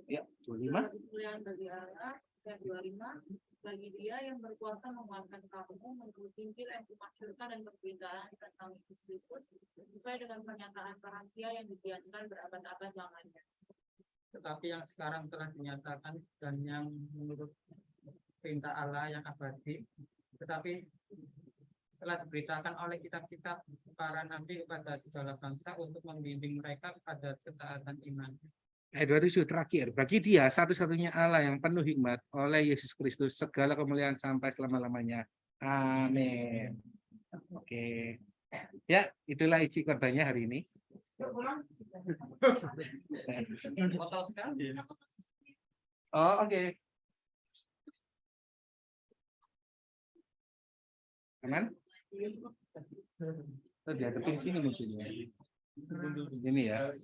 Ya, 25. Yang bagi Allah ayat 25, bagi dia yang berkuasa menguatkan kamu menurut Injil yang kumaksudkan dan perbedaan tentang Kristus sesuai dengan pernyataan rahasia yang dibiarkan berabad-abad lamanya. Tetapi yang sekarang telah dinyatakan dan yang menurut perintah Allah yang abadi, tetapi telah diberitakan oleh kitab-kitab para nabi kepada segala bangsa untuk membimbing mereka kepada ketaatan iman. Ayat 27 terakhir. Bagi dia satu-satunya Allah yang penuh hikmat oleh Yesus Kristus segala kemuliaan sampai selama-lamanya. Amin. Oke. Ya, itulah isi korbannya hari ini. Total sekali. Oh, oke. Aman? Oh, di hadapin sini mungkin ya. Ini ya.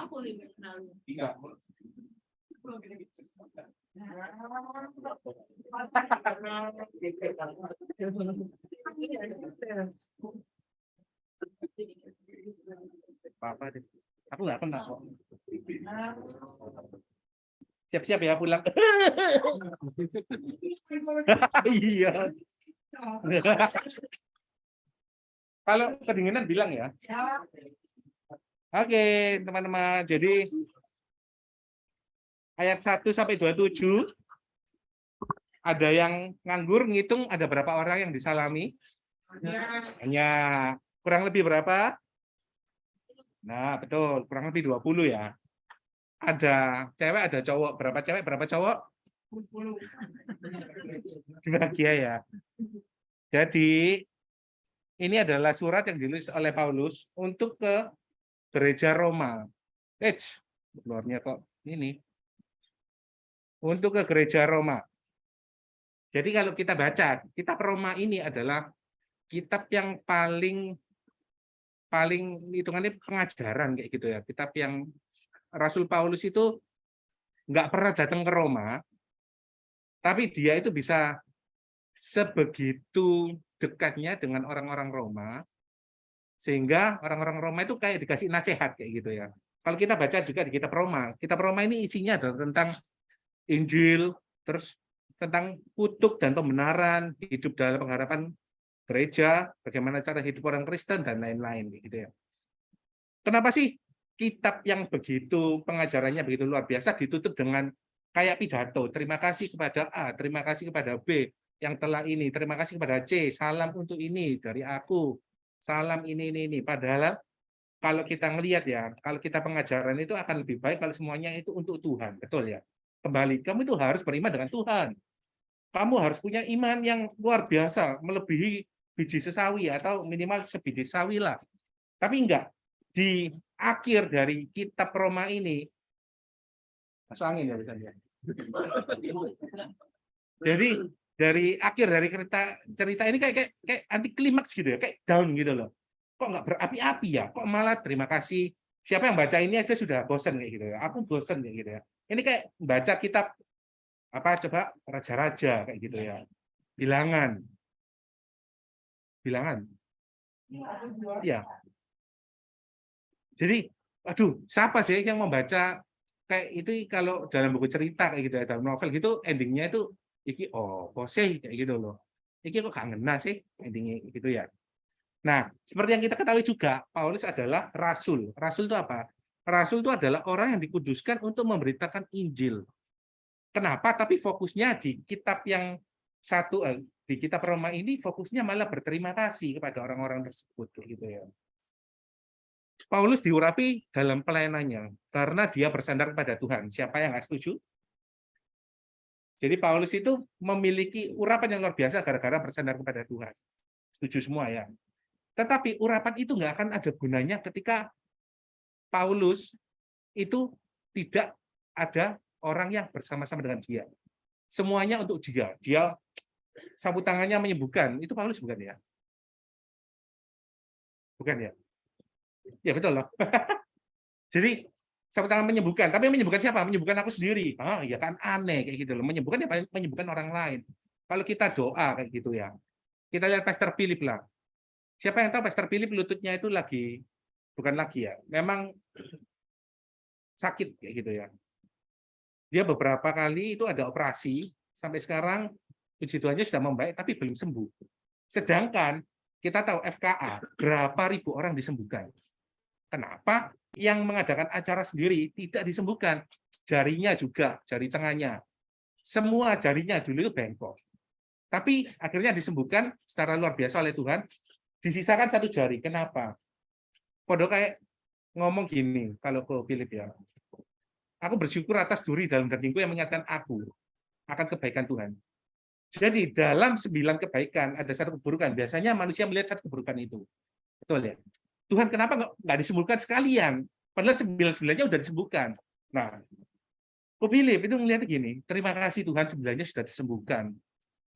Aku lebih kenal. Enggak. Apa deh. Aku nggak pernah kok. Siap-siap ya pulang. Iya. Kalau kedinginan bilang ya. Oke, teman-teman. Jadi ayat 1 sampai 27 ada yang nganggur ngitung ada berapa orang yang disalami? Hanya kurang lebih berapa? Nah, betul, kurang lebih 20 ya. Ada cewek, ada cowok. Berapa cewek, berapa cowok? 10. Bahagia ya. Jadi ini adalah surat yang ditulis oleh Paulus untuk ke gereja Roma. Keluarnya kok ini. Untuk ke gereja Roma. Jadi kalau kita baca, kitab Roma ini adalah kitab yang paling hitungannya pengajaran kayak gitu ya. Kitab yang Rasul Paulus itu nggak pernah datang ke Roma, tapi dia itu bisa sebegitu dekatnya dengan orang-orang Roma, sehingga orang-orang Roma itu kayak dikasih nasihat kayak gitu ya. Kalau kita baca juga di kitab Roma ini isinya adalah tentang Injil, terus tentang kutuk dan pembenaran, hidup dalam pengharapan gereja, bagaimana cara hidup orang Kristen, dan lain-lain gitu ya. Kenapa sih kitab yang begitu pengajarannya begitu luar biasa ditutup dengan kayak pidato, terima kasih kepada A, terima kasih kepada B yang telah ini, terima kasih kepada C, salam untuk ini dari aku, salam ini. Padahal kalau kita ngelihat ya, kalau kita pengajaran itu akan lebih baik kalau semuanya itu untuk Tuhan, betul ya. Kembali, kamu itu harus beriman dengan Tuhan. Kamu harus punya iman yang luar biasa, melebihi biji sesawi atau minimal sebiji sawi lah. Tapi enggak. Di akhir dari kitab Roma ini, masuk angin ya misalnya. Jadi dari akhir dari cerita ini kayak anti klimaks gitu ya, kayak down gitu loh. Kok nggak berapi-api ya? Kok malah terima kasih. Siapa yang baca ini aja sudah bosan kayak gitu ya. Aku bosan kayak gitu ya. Ini kayak baca kitab apa coba raja-raja kayak gitu ya. Bilangan. Ya. Jadi, aduh, siapa sih yang membaca kayak itu kalau dalam buku cerita kayak gitu ya, dalam novel gitu endingnya itu iki sih kayak gitu loh. Iki kok gak ngena sih endingnya gitu ya. Nah, seperti yang kita ketahui juga, Paulus adalah rasul. Rasul itu apa? Rasul itu adalah orang yang dikuduskan untuk memberitakan Injil. Kenapa? Tapi fokusnya di kitab yang satu di kitab Roma ini fokusnya malah berterima kasih kepada orang-orang tersebut gitu ya. Paulus diurapi dalam pelayanannya karena dia bersandar pada Tuhan. Siapa yang nggak setuju? Jadi Paulus itu memiliki urapan yang luar biasa gara-gara bersandar kepada Tuhan. Setuju semua ya. Tetapi urapan itu nggak akan ada gunanya ketika Paulus itu tidak ada orang yang bersama-sama dengan dia. Semuanya untuk dia. Dia sapu tangannya menyembuhkan. Itu Paulus bukan ya? Bukan ya? Ya betul loh. Jadi sapu tangan menyembuhkan. Tapi menyembuhkan siapa? Menyembuhkan aku sendiri. Ya kan aneh kayak gitu loh. Menyembuhkan ya menyembuhkan orang lain. Kalau kita doa kayak gitu ya. Kita lihat Pastor Philip lah. Siapa yang tahu Pastor Philip lututnya itu bukan lagi ya. Memang sakit kayak gitu ya. Dia beberapa kali itu ada operasi, sampai sekarang puji Tuhannya sudah membaik, tapi belum sembuh. Sedangkan kita tahu FKA, berapa ribu orang disembuhkan. Kenapa? Yang mengadakan acara sendiri tidak disembuhkan. Jarinya juga, jari tengahnya. Semua jarinya dulu itu bengkok. Tapi akhirnya disembuhkan secara luar biasa oleh Tuhan. Disisakan satu jari. Kenapa? Podo kayak ngomong gini, kalau ke Philip ya. Aku bersyukur atas duri dalam dagingku yang mengingatkan aku akan kebaikan Tuhan. Jadi dalam 9 kebaikan ada satu keburukan. Biasanya manusia melihat satu keburukan itu. Betul ya? Tuhan kenapa nggak disembuhkan sekalian? Padahal 9-9-nya udah disembuhkan. Nah, kok Philip itu melihat gini, terima kasih Tuhan 9-nya sudah disembuhkan.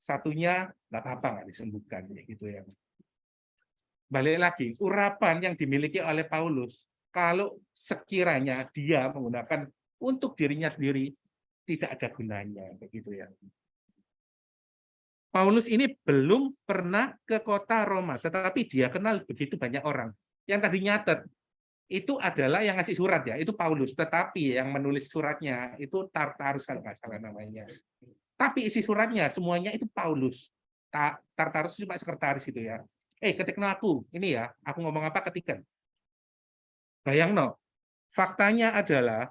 Satunya nggak apa-apa nggak disembuhkan. Gitu ya. Balik lagi, urapan yang dimiliki oleh Paulus, kalau sekiranya dia menggunakan untuk dirinya sendiri, tidak ada gunanya. Begitu ya. Paulus ini belum pernah ke kota Roma, tetapi dia kenal begitu banyak orang. Yang tadi nyatet, itu adalah yang ngasih surat ya, itu Paulus. Tetapi yang menulis suratnya, itu Tartarus kalau nggak salah namanya. Tapi isi suratnya, semuanya itu Paulus. Tartarus cuma sekretaris itu ya. Ketik aku, ini ya, aku ngomong apa ketikan. Bayang no, faktanya adalah,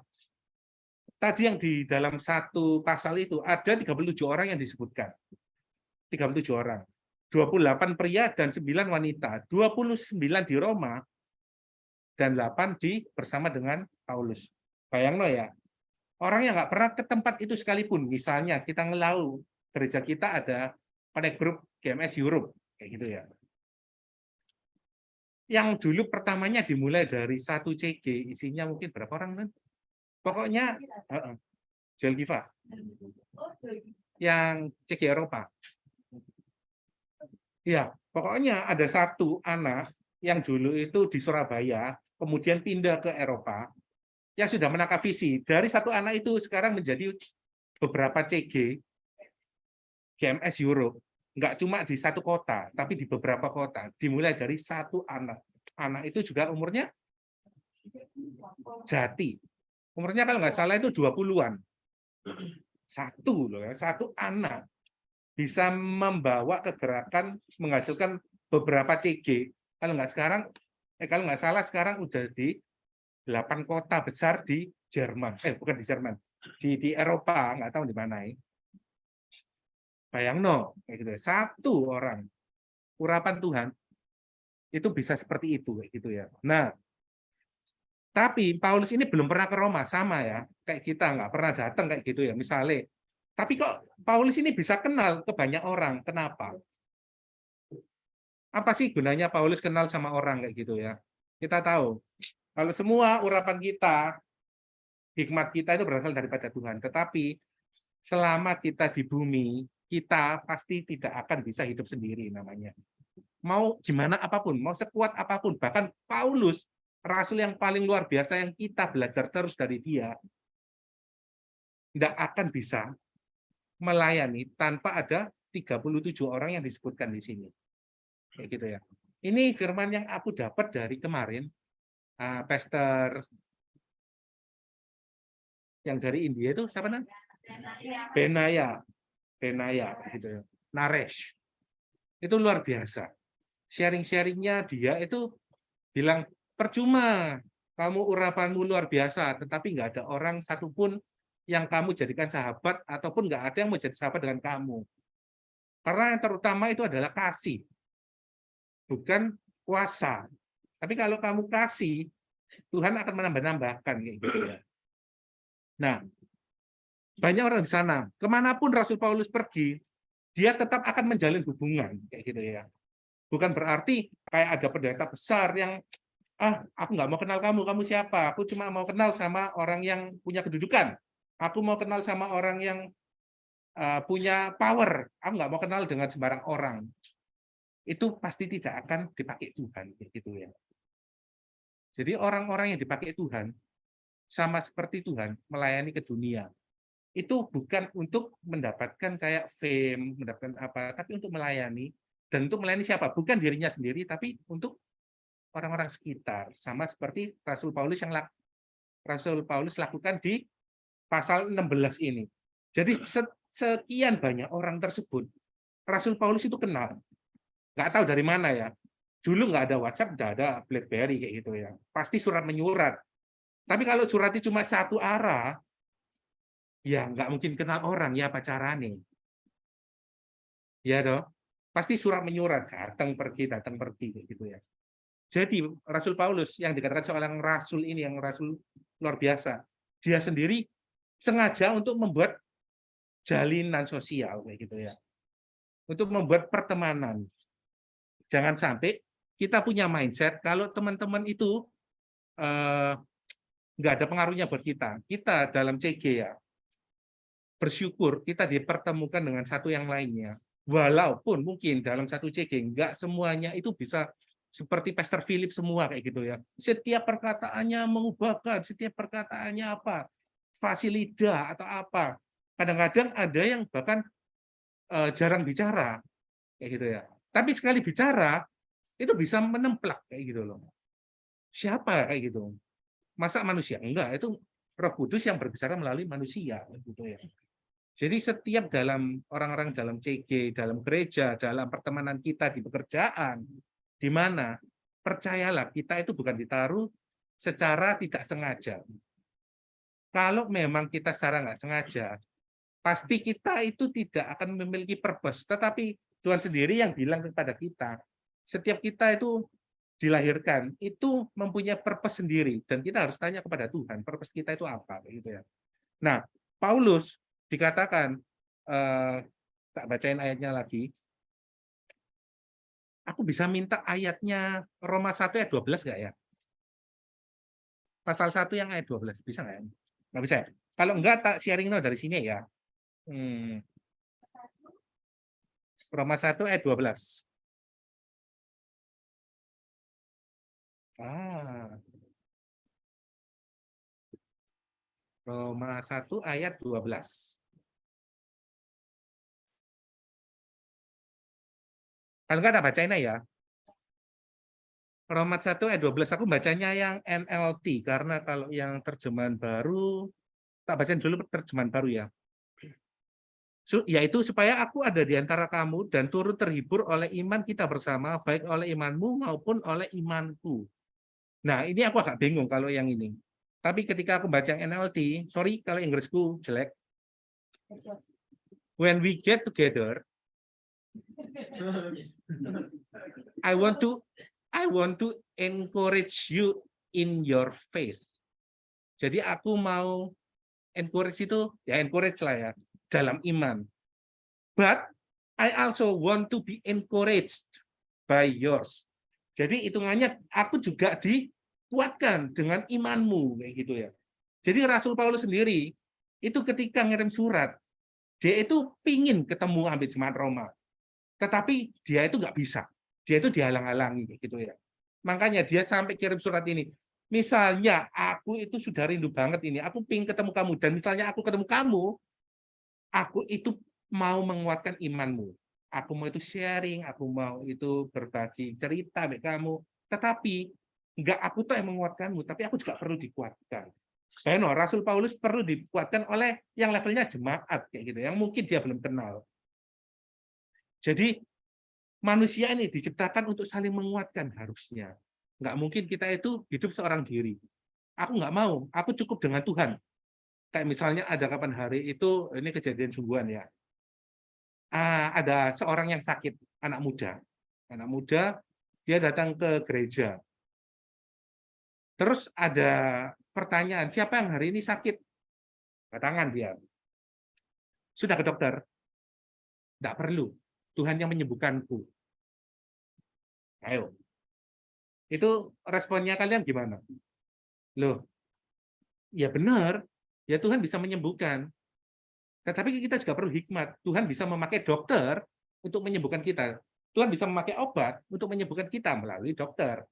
tadi yang di dalam satu pasal itu, ada 37 orang yang disebutkan. 37 orang. 28 pria dan 9 wanita. 29 di Roma, dan 8 bersama dengan Paulus. Bayang no ya, orang yang nggak pernah ke tempat itu sekalipun. Misalnya kita ngelau, gereja kita ada connect group GMS Europe. Kayak gitu ya. Yang dulu pertamanya dimulai dari 1 CG, isinya mungkin berapa orang kan? Pokoknya Joel Giva. Yang CG Eropa. Ya, pokoknya ada satu anak yang dulu itu di Surabaya, kemudian pindah ke Eropa, yang sudah menangkap visi. Dari satu anak itu sekarang menjadi beberapa CG GMS Europe. Nggak cuma di satu kota, tapi di beberapa kota. Dimulai dari satu anak. Anak itu juga umurnya Jati. Umurnya kalau nggak salah itu 20-an. Satu loh ya, satu anak bisa membawa kegerakan menghasilkan beberapa CG. Kalau nggak salah sekarang udah di 8 kota besar di Jerman. Bukan di Jerman, di Eropa, nggak tahu di mana. Bayang no, kayak gitu. Satu orang urapan Tuhan itu bisa seperti itu, kayak gitu ya. Nah, tapi Paulus ini belum pernah ke Roma, sama ya, kayak kita nggak pernah datang kayak gitu ya, misalnya. Tapi kok Paulus ini bisa kenal ke banyak orang, kenapa? Apa sih gunanya Paulus kenal sama orang kayak gitu ya? Kita tahu, kalau semua urapan kita, hikmat kita itu berasal daripada Tuhan. Tetapi selama kita di bumi, kita pasti tidak akan bisa hidup sendiri namanya. Mau gimana apapun, mau sekuat apapun, bahkan Paulus, rasul yang paling luar biasa yang kita belajar terus dari dia, tidak akan bisa melayani tanpa ada 37 orang yang disebutkan di sini. Kayak gitu ya. Ini firman yang aku dapat dari kemarin, Pastor yang dari India itu siapa namanya? Benaya, gitu ya. Naresh. Itu luar biasa. Sharing-sharingnya dia itu bilang, percuma kamu urapanmu luar biasa, tetapi nggak ada orang satupun yang kamu jadikan sahabat, ataupun nggak ada yang mau jadi sahabat dengan kamu. Karena yang terutama itu adalah kasih, bukan kuasa. Tapi kalau kamu kasih, Tuhan akan menambah-nambahkan kayak gitu ya. Nah, banyak orang di sana, kemanapun Rasul Paulus pergi, dia tetap akan menjalin hubungan kayak gitu ya. Bukan berarti kayak ada pendeta besar yang aku nggak mau kenal kamu siapa? Aku cuma mau kenal sama orang yang punya kedudukan. Aku mau kenal sama orang yang punya power. Aku nggak mau kenal dengan sembarang orang. Itu pasti tidak akan dipakai Tuhan, gitu ya. Jadi orang-orang yang dipakai Tuhan sama seperti Tuhan melayani ke dunia. Itu bukan untuk mendapatkan kayak fame, mendapatkan apa, tapi untuk melayani. Dan untuk melayani siapa? Bukan dirinya sendiri, tapi untuk orang-orang sekitar. Sama seperti Rasul Paulus lakukan di pasal 16 ini. Jadi sekian banyak orang tersebut Rasul Paulus itu kenal. Nggak tahu dari mana ya. Dulu nggak ada WhatsApp, nggak ada BlackBerry kayak gitu ya. Pasti surat menyurat. Tapi kalau suratnya cuma satu arah, ya nggak mungkin kenal orang ya pacarane. Ya dong. Pasti surat menyurat, datang pergi kayak gitu ya. Jadi Rasul Paulus yang dikatakan seorang rasul ini yang rasul luar biasa, dia sendiri sengaja untuk membuat jalinan sosial kayak gitu ya. Untuk membuat pertemanan. Jangan sampai kita punya mindset kalau teman-teman itu nggak ada pengaruhnya buat kita. Kita dalam CG ya, bersyukur kita dipertemukan dengan satu yang lainnya. Walaupun mungkin dalam satu CG nggak semuanya itu bisa seperti Pastor Philip semua kayak gitu ya. Setiap perkataannya mengubahkan, setiap perkataannya apa, fasilida atau apa. Kadang-kadang ada yang bahkan jarang bicara kayak gitu ya. Tapi sekali bicara itu bisa menemplak kayak gitu loh. Siapa kayak gitu? Masa manusia? Enggak, itu Roh Kudus yang berbicara melalui manusia gitu ya. Jadi setiap dalam orang-orang dalam CG, dalam gereja, dalam pertemanan kita di pekerjaan, di mana percayalah kita itu bukan ditaruh secara tidak sengaja. Kalau memang kita secara nggak sengaja, pasti kita itu tidak akan memiliki purpose. Tetapi Tuhan sendiri yang bilang kepada kita, setiap kita itu dilahirkan itu mempunyai purpose sendiri dan kita harus tanya kepada Tuhan, purpose kita itu apa gitu ya. Nah, Paulus dikatakan tak bacain ayatnya lagi. Aku bisa minta ayatnya Roma 1 ayat 12 nggak ya? Pasal 1 yang ayat 12 bisa nggak ya? Nggak bisa ya? Kalau enggak tak sharing dari sini ya. Roma 1 ayat 12. Roma 1 ayat 12. Kalau enggak tak bacain ya. Roma 1 ayat 12 aku bacanya yang NLT karena kalau yang terjemahan baru tak bacain dulu terjemahan baru ya. Yaitu supaya aku ada di antara kamu dan turut terhibur oleh iman kita bersama baik oleh imanmu maupun oleh imanku. Nah, ini aku agak bingung kalau yang ini. Tapi ketika aku baca yang NLT, sorry kalau Inggrisku jelek. When we get together, I want to encourage you in your faith. Jadi aku mau encourage itu, ya encourage lah ya, dalam iman. But I also want to be encouraged by yours. Jadi hitungannya aku juga dikuatkan dengan imanmu kayak gitu ya. Jadi Rasul Paulus sendiri itu ketika ngirim surat, dia itu pingin ketemu ambil jemaat Roma. Tetapi dia itu nggak bisa. Dia itu dihalang-halangi gitu ya. Makanya dia sampai kirim surat ini. Misalnya aku itu sudah rindu banget ini, aku pingin ketemu kamu dan misalnya aku ketemu kamu, aku itu mau menguatkan imanmu. Aku mau itu sharing, aku mau itu berbagi cerita dengan kamu. Tetapi nggak aku tuh yang menguatkanmu, tapi aku juga perlu dikuatkan. Karena Rasul Paulus perlu dikuatkan oleh yang levelnya jemaat kayak gitu, yang mungkin dia belum kenal. Jadi manusia ini diciptakan untuk saling menguatkan harusnya. Nggak mungkin kita itu hidup seorang diri. Aku nggak mau, aku cukup dengan Tuhan. Kayak misalnya ada kapan hari itu, ini kejadian sungguhan ya. Ada seorang yang sakit, anak muda, dia datang ke gereja. Terus ada pertanyaan, siapa yang hari ini sakit? Tangan dia. Sudah ke dokter? Nggak perlu. Tuhan yang menyembuhkanku. Ayo. Itu responnya kalian gimana? Loh, ya benar. Ya Tuhan bisa menyembuhkan. Tetapi kita juga perlu hikmat. Tuhan bisa memakai dokter untuk menyembuhkan kita. Tuhan bisa memakai obat untuk menyembuhkan kita melalui dokter.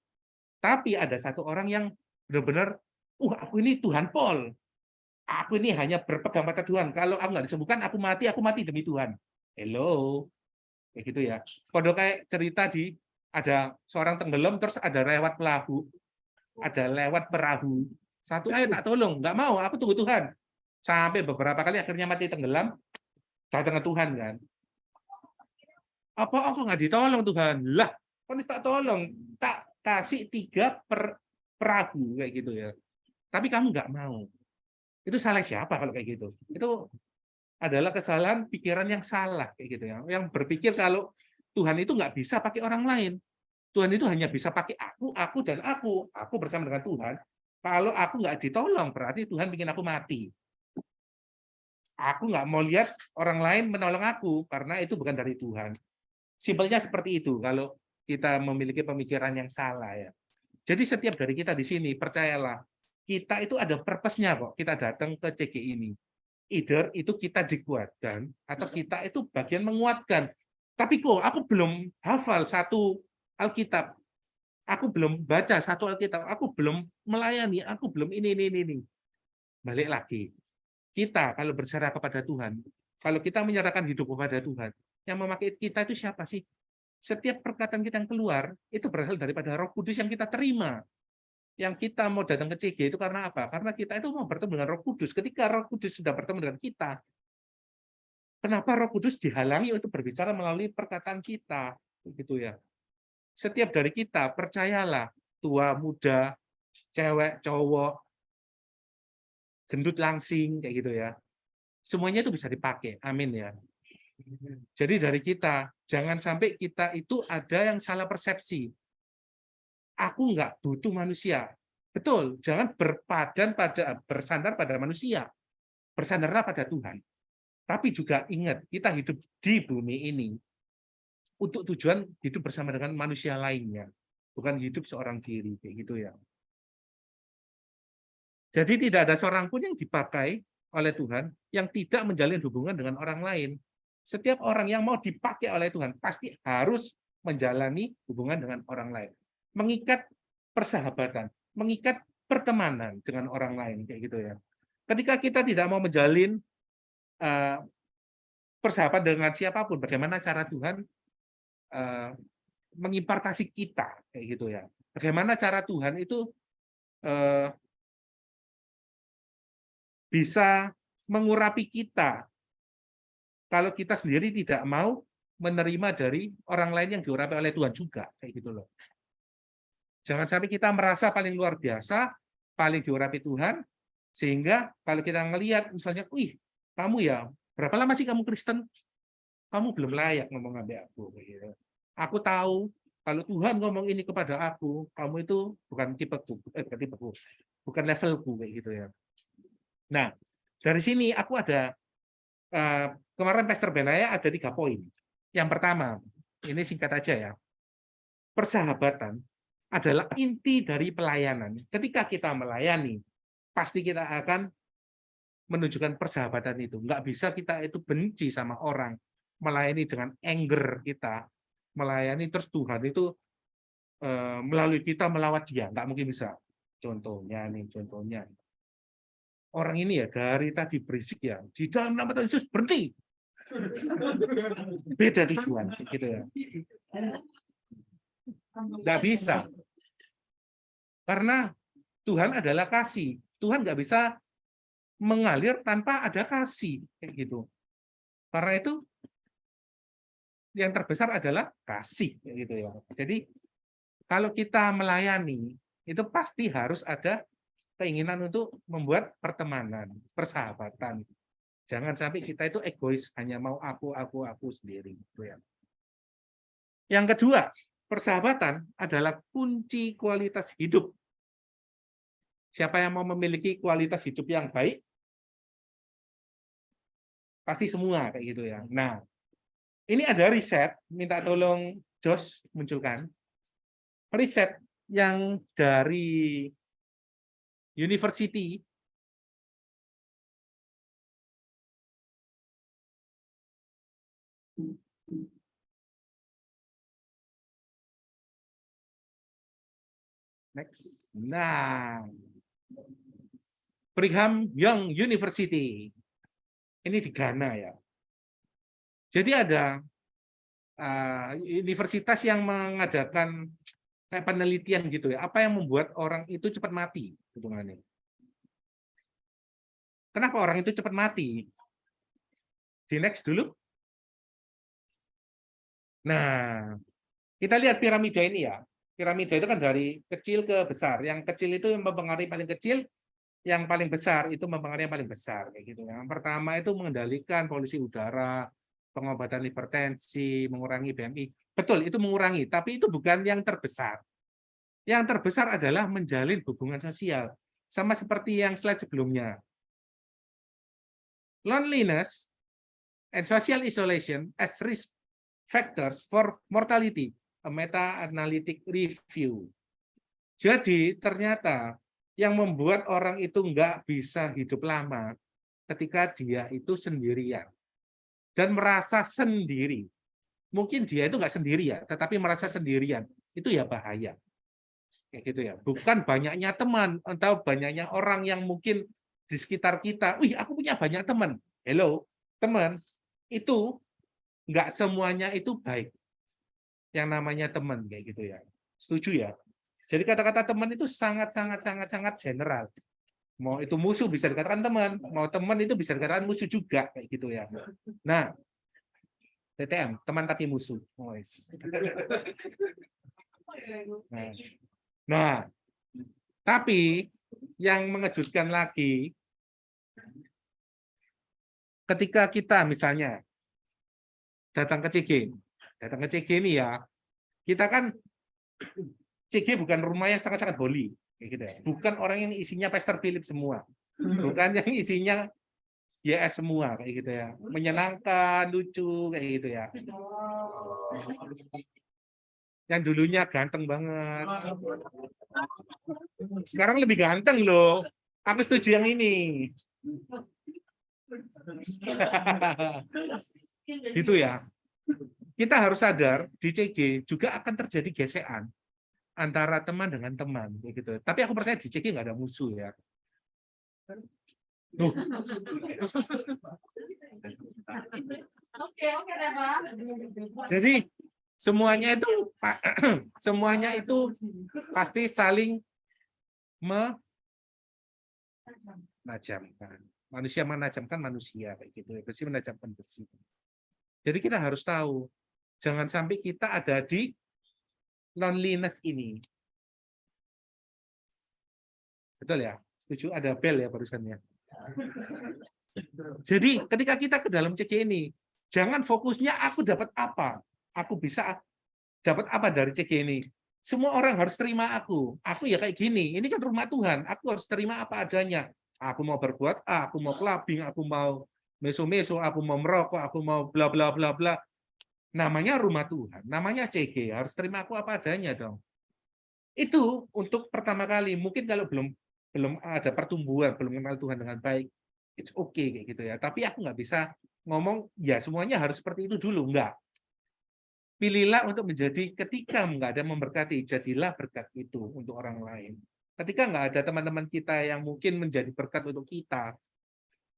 Tapi ada satu orang yang benar-benar, aku ini Tuhan Pol. Aku ini hanya berpegang pada Tuhan. Kalau aku nggak disembuhkan, aku mati demi Tuhan. Hello. Kayak gitu ya. Kode kayak cerita ada seorang tenggelam terus ada lewat perahu. Satu ayo tak tolong, nggak mau, aku tunggu Tuhan. Sampai beberapa kali akhirnya mati tenggelam, datang ke Tuhan kan. Apa aku nggak ditolong Tuhan? Lah, kan tak tolong, tak kasih 3 perahu kayak gitu ya. Tapi kamu nggak mau. Itu salah siapa kalau kayak gitu? Itu adalah kesalahan pikiran yang salah kayak gitu ya. Yang berpikir kalau Tuhan itu nggak bisa pakai orang lain. Tuhan itu hanya bisa pakai aku dan aku. Aku bersama dengan Tuhan. Kalau aku nggak ditolong, berarti Tuhan bikin aku mati. Aku nggak mau lihat orang lain menolong aku, karena itu bukan dari Tuhan. Simpelnya seperti itu, kalau kita memiliki pemikiran yang salah ya. Jadi setiap dari kita di sini, percayalah, kita itu ada purpose-nya kok, kita datang ke CG ini. Either itu kita dikuatkan, atau kita itu bagian menguatkan. Tapi kok aku belum hafal satu Alkitab, aku belum baca satu Alkitab, aku belum melayani, aku belum ini. Balik lagi, kita kalau berserah kepada Tuhan, kalau kita menyerahkan hidup kepada Tuhan, yang memakai kita itu siapa sih? Setiap perkataan kita yang keluar, itu berasal daripada Roh Kudus yang kita terima. Yang kita mau datang ke CG itu karena apa? Karena kita itu mau bertemu dengan Roh Kudus. Ketika Roh Kudus sudah bertemu dengan kita, kenapa Roh Kudus dihalangi untuk berbicara melalui perkataan kita? Gitu ya. Setiap dari kita, percayalah, tua, muda, cewek, cowok, gendut, langsing, kayak gitu ya. Semuanya itu bisa dipakai. Amin ya. Jadi dari kita, jangan sampai kita itu ada yang salah persepsi. Aku nggak butuh manusia. Betul, jangan bersandar pada manusia. Bersandarlah pada Tuhan. Tapi juga ingat, kita hidup di bumi ini untuk tujuan hidup bersama dengan manusia lainnya. Bukan hidup seorang diri, kayak gitu ya. Jadi tidak ada seorang pun yang dipakai oleh Tuhan yang tidak menjalin hubungan dengan orang lain. Setiap orang yang mau dipakai oleh Tuhan pasti harus menjalani hubungan dengan orang lain. Mengikat persahabatan, mengikat pertemanan dengan orang lain, kayak gitu ya. Ketika kita tidak mau menjalin persahabatan dengan siapapun, bagaimana cara Tuhan mengimpartasi kita, kayak gitu ya. Bagaimana cara Tuhan itu bisa mengurapi kita kalau kita sendiri tidak mau menerima dari orang lain yang diurapi oleh Tuhan juga, kayak gitu loh. Jangan sampai kita merasa paling luar biasa, paling diurapi Tuhan, sehingga kalau kita ngelihat misalnya, wih, kamu ya, berapa lama sih kamu Kristen? Kamu belum layak ngomong sama aku. Aku tahu kalau Tuhan ngomong ini kepada aku, kamu itu bukan tipeku, bukan levelku, kayak gitu ya. Nah, dari sini aku ada kemarin Pastor Benaya ada 3 poin. Yang pertama, ini singkat aja ya. Persahabatan adalah inti dari pelayanan. Ketika kita melayani, pasti kita akan menunjukkan persahabatan itu. Nggak bisa kita itu benci sama orang, melayani dengan anger kita, melayani terus Tuhan itu melalui kita melawat dia. Nggak mungkin bisa. Contohnya. Orang ini ya dari tadi berisik ya, di dalam nama Tuhan Yesus berhenti. Beda tujuan, gitu ya. Nggak bisa. Karena Tuhan adalah kasih. Tuhan nggak bisa mengalir tanpa ada kasih, kayak gitu. Karena itu yang terbesar adalah kasih, kayak gitu ya. Jadi kalau kita melayani itu pasti harus ada keinginan untuk membuat pertemanan, persahabatan. Jangan sampai kita itu egois, hanya mau aku sendiri. Yang kedua, persahabatan adalah kunci kualitas hidup. Siapa yang mau memiliki kualitas hidup yang baik? Pasti semua kayak gitu ya. Nah, ini ada riset, minta tolong Josh munculkan. Riset yang dari University next. Nah, Brigham Young University. Ini di Ghana ya. Jadi ada universitas yang mengadakan kayak penelitian gitu ya. Apa yang membuat orang itu cepat mati hitungannya. Kenapa orang itu cepat mati? Di next dulu. Nah, kita lihat piramida ini ya. Piramida itu kan dari kecil ke besar. Yang kecil itu yang mempengaruhi paling kecil, yang paling besar itu mempengaruhi yang paling besar kayak gitu. Yang pertama itu mengendalikan polusi udara, pengobatan hipertensi, mengurangi BMI. Betul, itu mengurangi, tapi itu bukan yang terbesar. Yang terbesar adalah menjalin hubungan sosial. Sama seperti yang slide sebelumnya. Loneliness and social isolation as risk factors for mortality, a meta-analytic review. Jadi ternyata yang membuat orang itu nggak bisa hidup lama ketika dia itu sendirian dan merasa sendiri. Mungkin dia itu nggak sendiri ya, tetapi merasa sendirian. Itu ya bahaya. Kayak gitu ya. Bukan banyaknya teman atau banyaknya orang yang mungkin di sekitar kita. Wih, aku punya banyak teman. Hello, teman. Itu nggak semuanya itu baik. Yang namanya teman kayak gitu ya. Setuju ya? Jadi kata-kata teman itu sangat general. Mau itu musuh bisa dikatakan teman, mau teman itu bisa dikatakan musuh juga kayak gitu ya. Nah, TTM, teman tapi musuh. Nah, tapi yang mengejutkan lagi, ketika kita misalnya datang ke CG ini ya, kita kan CG bukan rumah yang sangat-sangat holy, kayak gitu ya. Bukan orang yang isinya Pastor Philip semua, bukan yang isinya YS semua, kayak gitu ya. Menyenangkan, lucu, kayak gitu ya. Yang dulunya ganteng banget, sekarang lebih ganteng loh. Aku setuju yang ini. Gitu ya. Kita harus sadar di CG juga akan terjadi gesekan antara teman dengan teman, gitu. Tapi aku percaya di CG nggak ada musuh ya. Oke, Reva. Jadi semuanya itu pasti saling menajamkan. Manusia menajamkan manusia kayak gitu ya. Besi menajamkan besi. Jadi kita harus tahu jangan sampai kita ada di loneliness ini. Betul ya? Setuju, ada bel ya barusannya. Jadi ketika kita ke dalam CG ini, jangan fokusnya aku dapat apa, aku bisa dapat apa dari CG ini. Semua orang harus terima aku ya kayak gini, ini kan rumah Tuhan, aku harus terima apa adanya. Aku mau berbuat A, aku mau clubbing, aku mau meso-meso, aku mau merokok, aku mau bla bla bla bla. Namanya rumah Tuhan, namanya CG, harus terima aku apa adanya dong. Itu untuk pertama kali, mungkin kalau belum ada pertumbuhan, belum mengenal Tuhan dengan baik, it's okay kayak gitu ya. Tapi aku nggak bisa ngomong ya semuanya harus seperti itu dulu, enggak. Pilihlah untuk menjadi ketika nggak ada memberkati, jadilah berkat itu untuk orang lain. Ketika nggak ada teman-teman kita yang mungkin menjadi berkat untuk kita,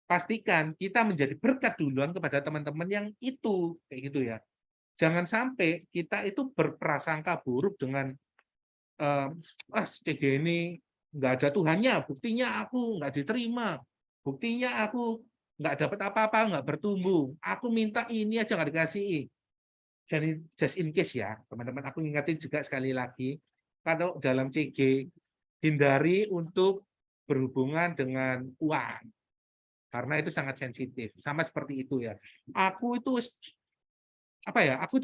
pastikan kita menjadi berkat duluan kepada teman-teman yang itu kayak gitu ya. Jangan sampai kita itu berprasangka buruk dengan CG ini nggak ada Tuhannya, buktinya aku nggak diterima, buktinya aku nggak dapat apa-apa, nggak bertumbuh, aku minta ini aja nggak dikasih. Jadi just in case ya, teman-teman, aku ingatin juga sekali lagi, kalau dalam CG, hindari untuk berhubungan dengan uang, karena itu sangat sensitif, sama seperti itu ya. Aku itu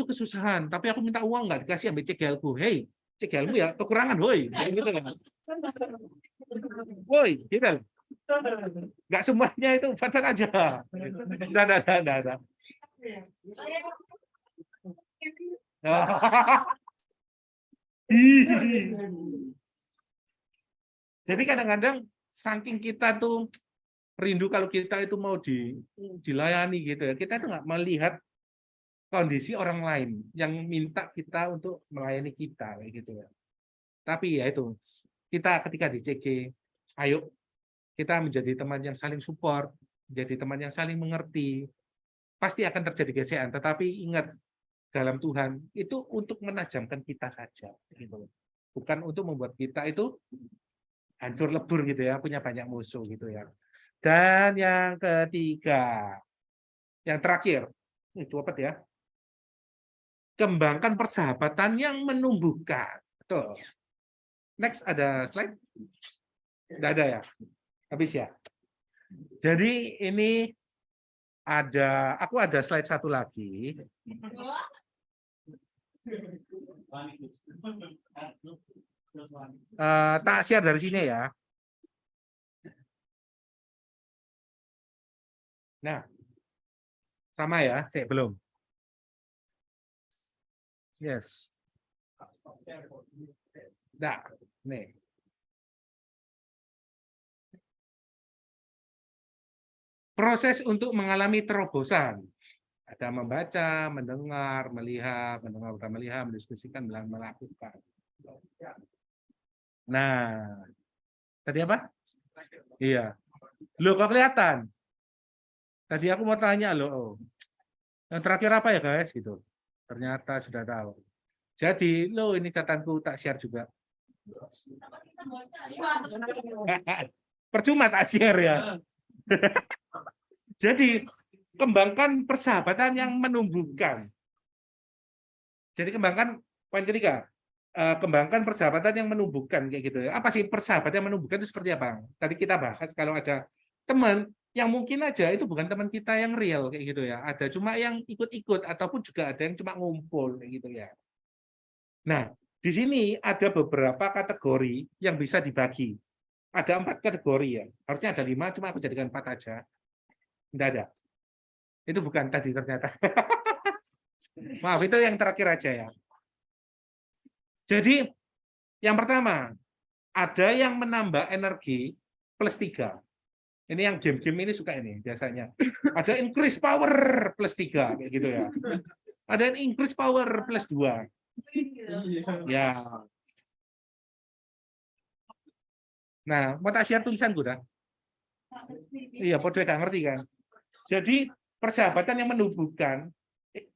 kesusahan, tapi aku minta uang nggak dikasih ambil CGL-ku, hey, CGL-mu ya kekurangan, woi, gitu kan. Woi, gitu. Nggak semuanya itu fatal aja. Nah. Jadi kadang-kadang saking kita tuh rindu kalau kita itu mau dilayani gitu ya, kita tuh nggak melihat kondisi orang lain yang minta kita untuk melayani kita kayak gitu ya. Tapi ya itu, kita ketika di CG, ayo kita menjadi teman yang saling support, menjadi teman yang saling mengerti. Pasti akan terjadi gesekan, tetapi ingat dalam Tuhan itu untuk menajamkan kita saja gitu. Bukan untuk membuat kita itu hancur lebur gitu ya, punya banyak musuh gitu ya. Dan yang ketiga, yang terakhir, itu apa ya? Kembangkan persahabatan yang menumbuhkan. Betul. Next ada slide? Tidak ada ya? Habis ya? Jadi ini aku ada slide satu lagi. Tak share dari sini ya. Nah, sama ya, saya belum. Yes. Nah, nih. Proses untuk mengalami terobosan. Ada membaca, mendengar, melihat, mendiskusikan, melakukan. Nah, tadi apa? Iya. Loh, kok kelihatan? Tadi aku mau tanya loh. Yang terakhir apa ya guys? Gitu. Ternyata sudah tahu. Jadi, loh ini catatanku tak share juga. Percuma tak share ya. Jadi, kembangkan persahabatan yang menumbuhkan. Jadi kembangkan poin ketiga. Kembangkan persahabatan yang menumbuhkan kayak gitu ya. Apa sih persahabatan yang menumbuhkan itu seperti apa? Tadi kita bahas kalau ada teman yang mungkin aja itu bukan teman kita yang real kayak gitu ya. Ada cuma yang ikut-ikut ataupun juga ada yang cuma ngumpul kayak gitu ya. Nah, di sini ada beberapa kategori yang bisa dibagi. Ada 4 kategori ya. Harusnya ada 5, cuma aku jadikan 4 aja. Tidak ada. Itu bukan tadi ternyata. Maaf, itu yang terakhir aja ya. Jadi, yang pertama, ada yang menambah energi plus 3. Ini yang game-game ini suka ini biasanya. Ada increase power plus 3, kayak gitu ya. Ada yang increase power plus 2. Ya. Nah, mau tak share tulisanku dah. Iya, podo gak ngerti kan. Jadi, persahabatan yang menumbuhkan,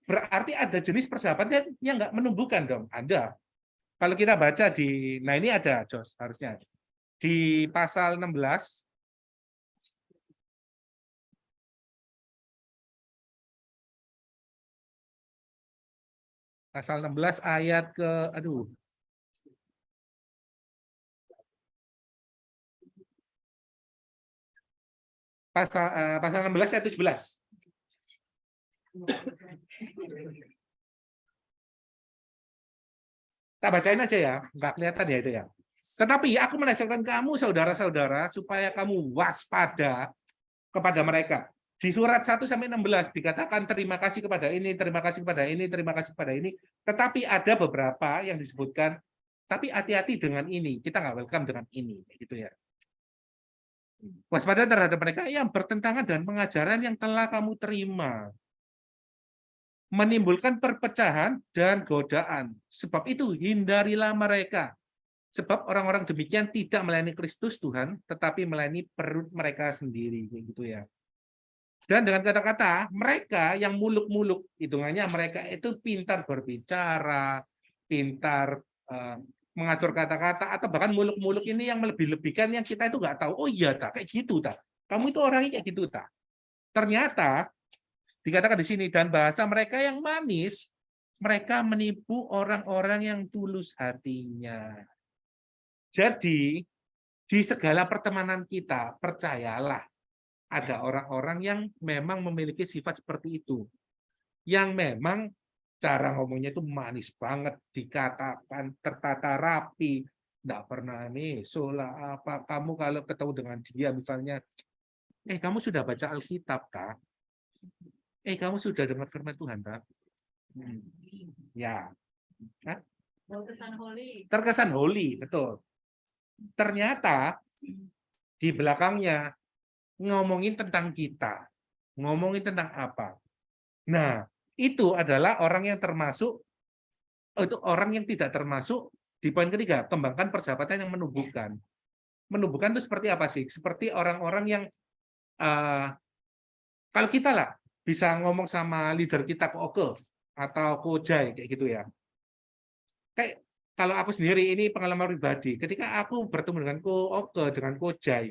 berarti ada jenis persahabatan yang nggak menumbuhkan dong. Ada. Kalau kita baca nah ini ada, Jos, harusnya. Di pasal 16, pasal 16 ayat pasal 16 ayat 17. Tak bacain aja ya, nggak kelihatan ya itu ya. Tetapi aku menasihatkan kamu saudara-saudara supaya kamu waspada kepada mereka. Di surat 1-16 dikatakan terima kasih kepada ini, terima kasih kepada ini, terima kasih kepada ini. Tetapi ada beberapa yang disebutkan, tapi hati-hati dengan ini. Kita nggak welcome dengan ini, gitu ya. Waspada terhadap mereka yang bertentangan dengan pengajaran yang telah kamu terima. Menimbulkan perpecahan dan godaan. Sebab itu hindarilah mereka. Sebab orang-orang demikian tidak melayani Kristus Tuhan, tetapi melayani perut mereka sendiri, gitu ya. Dan dengan kata-kata mereka yang muluk-muluk, hitungannya mereka itu pintar berbicara, pintar mengatur kata-kata, atau bahkan muluk-muluk ini yang melebih-lebihkan yang kita itu nggak tahu. Oh iya, tak kayak gitu tak. Kamu itu orangnya kayak gitu tak. Ternyata dikatakan di sini, dan bahasa mereka yang manis, mereka menipu orang-orang yang tulus hatinya. Jadi, di segala pertemanan kita, percayalah, ada orang-orang yang memang memiliki sifat seperti itu. Yang memang cara ngomongnya itu manis banget, dikatakan tertata rapi, nggak pernah nih, solah apa, kamu kalau ketemu dengan dia misalnya, kamu sudah baca Alkitab, tak? Kamu sudah dengar firman Tuhan, tak? Ya. Terkesan holy, betul. Ternyata di belakangnya ngomongin tentang kita. Ngomongin tentang apa? Nah, itu adalah orang yang termasuk, itu orang yang tidak termasuk di poin ketiga, kembangkan persahabatan yang menumbuhkan. Menumbuhkan itu seperti apa sih? Seperti orang-orang yang, kalau kita lah, bisa ngomong sama leader kita, Ko Oke, atau Ko Jai, kayak gitu ya. Kayak kalau aku sendiri, ini pengalaman pribadi, ketika aku bertemu dengan Ko Oke, dengan Ko Jai,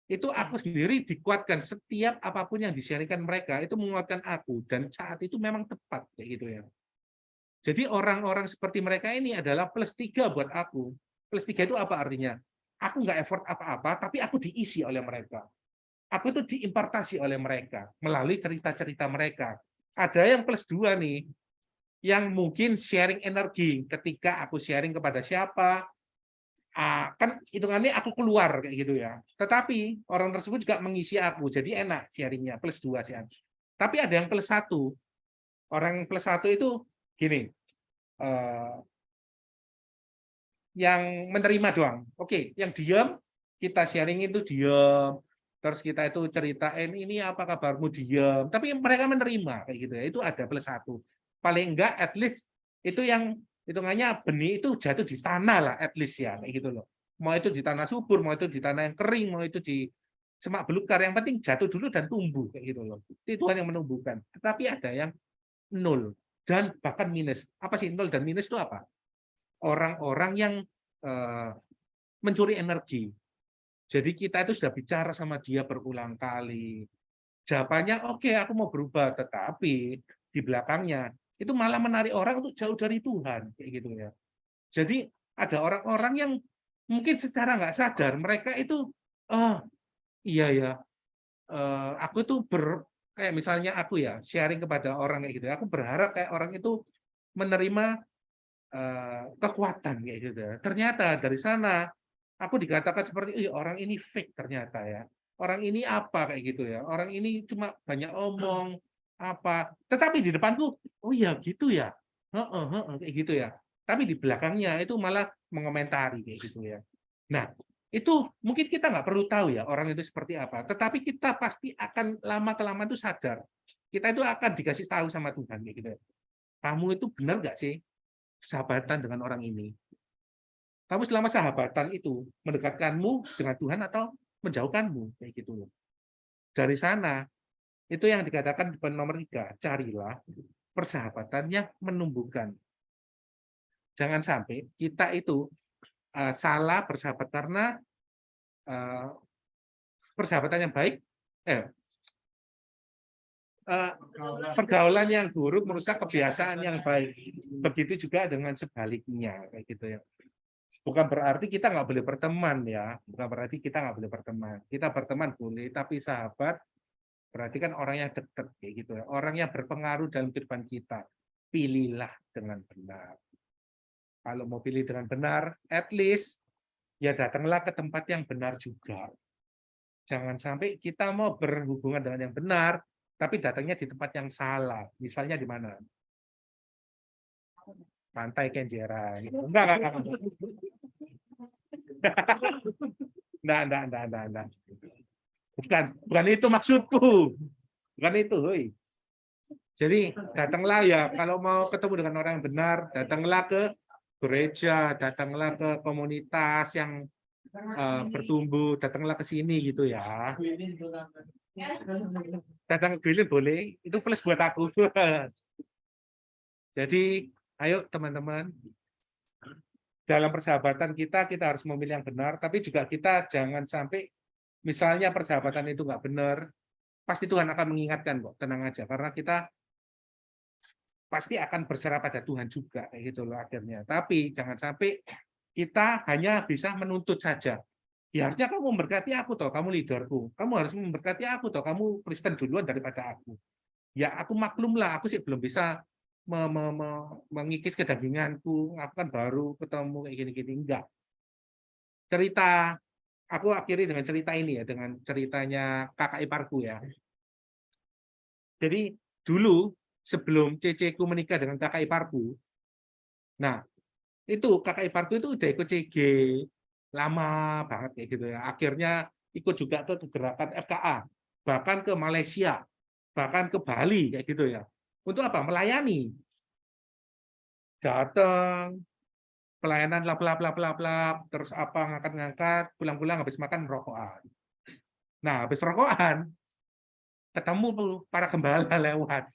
itu aku sendiri dikuatkan setiap apapun yang di-sharingkan mereka itu menguatkan aku dan saat itu memang tepat kayak gitu ya. Jadi orang-orang seperti mereka ini adalah +3 buat aku. +3 itu apa artinya? Aku nggak effort apa-apa, tapi aku diisi oleh mereka. Aku itu diimpartasi oleh mereka melalui cerita-cerita mereka. Ada yang +2 nih, yang mungkin sharing energi ketika aku sharing kepada siapa, kan hitungannya aku keluar kayak gitu ya. Tetapi orang tersebut juga mengisi aku, jadi enak sharingnya +2 sih. Tapi ada yang +1. Orang +1 itu gini, yang menerima doang. Oke, yang diam kita sharing itu diam. Terus kita itu ceritain ini apa kabarmu diam. Tapi mereka menerima kayak gitu ya. Itu ada +1. Paling enggak at least itu yang hitungannya benih itu jatuh di tanah lah at least ya kayak gitu loh. Mau itu di tanah subur, mau itu di tanah yang kering, mau itu di semak belukar, yang penting jatuh dulu dan tumbuh kayak gitu loh. Itu Tuhan yang menumbuhkan. Tetapi ada yang 0 dan bahkan minus. Apa sih 0 dan minus itu apa? Orang-orang yang mencuri energi. Jadi kita itu sudah bicara sama dia berulang kali. Jawabannya oke, aku mau berubah, tetapi di belakangnya itu malah menarik orang untuk jauh dari Tuhan kayak gitu ya. Jadi ada orang-orang yang mungkin secara nggak sadar mereka itu iya ya, aku tuh kayak misalnya aku ya sharing kepada orang kayak gitu. Aku berharap kayak orang itu menerima kekuatan kayak gitu. Ternyata dari sana aku dikatakan seperti orang ini fake ternyata ya. Orang ini apa kayak gitu ya. Orang ini cuma banyak omong apa. Tetapi di depanku, oh iya gitu ya. Kayak gitu ya. Tapi di belakangnya itu malah mengomentari kayak gitu ya. Nah, itu mungkin kita nggak perlu tahu ya orang itu seperti apa. Tetapi kita pasti akan lama-kelamaan itu sadar. Kita itu akan dikasih tahu sama Tuhan kayak gitu ya. Kamu itu benar nggak sih sahabatan dengan orang ini? Kamu selama sahabatan itu mendekatkanmu dengan Tuhan atau menjauhkanmu kayak gitu loh. Dari sana itu yang dikatakan di poin nomor 3, carilah persahabatan yang menumbuhkan. Jangan sampai kita itu salah bersahabat karena persahabatan yang baik, pergaulan yang buruk merusak kebiasaan yang baik. Begitu juga dengan sebaliknya kayak gitu ya. Bukan berarti kita nggak boleh berteman ya, bukan berarti kita nggak boleh berteman. Kita berteman boleh, tapi sahabat berarti kan orang yang dekat kayak gitu ya, orang yang berpengaruh dalam kehidupan kita. Pilihlah dengan benar. Kalau mau pilih dengan benar, at least ya datanglah ke tempat yang benar juga. Jangan sampai kita mau berhubungan dengan yang benar, tapi datangnya di tempat yang salah. Misalnya di mana? Pantai Kenjeran. Enggak. Enggak. Bukan itu maksudku. Bukan itu, hoi. Jadi datanglah ya, kalau mau ketemu dengan orang yang benar, datanglah ke gereja, datanglah ke komunitas yang bertumbuh, datanglah ke sini gitu ya. Datang ke Guilin boleh, itu plus buat aku. Jadi ayo teman-teman, dalam persahabatan kita harus memilih yang benar, tapi juga kita jangan sampai misalnya persahabatan itu nggak benar, pasti Tuhan akan mengingatkan kok, tenang aja, karena kita pasti akan berserah pada Tuhan juga kayak gitu loh akhirnya. Tapi jangan sampai kita hanya bisa menuntut saja. Ya harusnya kamu memberkati aku toh, kamu leaderku. Kamu harus memberkati aku toh, kamu Kristen duluan daripada aku. Ya aku maklum lah, aku sih belum bisa mengikis kedaginganku, aku kan baru ketemu kayak gini-gini, enggak. Cerita, aku akhiri dengan cerita ini ya, dengan ceritanya kakak iparku ya. Jadi dulu sebelum ceceku menikah dengan kakak iparku, nah itu kakak iparku itu udah ikut CG lama banget kayak gitu ya. Akhirnya ikut juga ke gerakan FKA, bahkan ke Malaysia, bahkan ke Bali kayak gitu ya. Untuk apa? Melayani. Datang, pelayanan lap, terus apa ngangkat-ngangkat, pulang-pulang habis makan rokokan. Nah, habis rokokan ketemu para gembala lewat.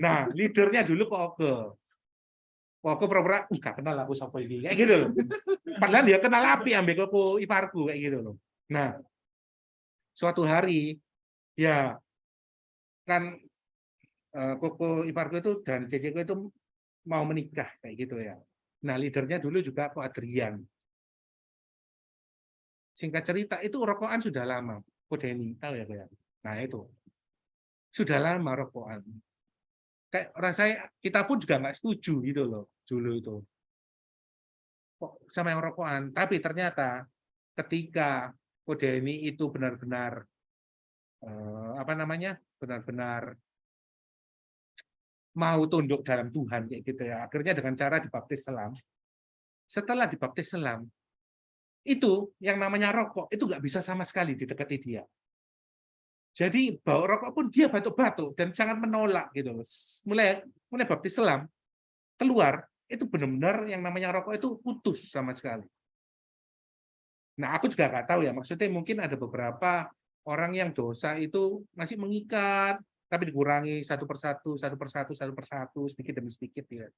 Nah, leadernya dulu kok Oke pura-pura enggak kenal aku sapa iki. Kayak gitu loh. Padahal dia kenal api ambek aku iparku kayak gitu loh. Nah, suatu hari ya kan Koko iparku itu dan ceceku itu mau menikah kayak gitu ya. Nah, leadernya dulu juga Ko Adrian. Singkat cerita itu rokokan sudah lama. Ko Denny tahu ya kayak. Nah, itu. Sudah lama rokokan. Kayak rasanya kita pun juga nggak setuju gitu loh dulu itu. Kok sama yang rokokan, tapi ternyata ketika Ko Denny itu benar-benar benar-benar mau tunduk dalam Tuhan kayak gitu ya. Akhirnya dengan cara dibaptis selam. Setelah dibaptis selam, itu yang namanya rokok itu nggak bisa sama sekali didekati dia. Jadi bau rokok pun dia batuk-batuk dan sangat menolak gitu. Mulai baptis selam keluar itu benar-benar yang namanya rokok itu putus sama sekali. Nah, aku juga nggak tahu ya, maksudnya mungkin ada beberapa orang yang dosa itu masih mengikat, tapi dikurangi satu persatu, sedikit demi sedikit ya.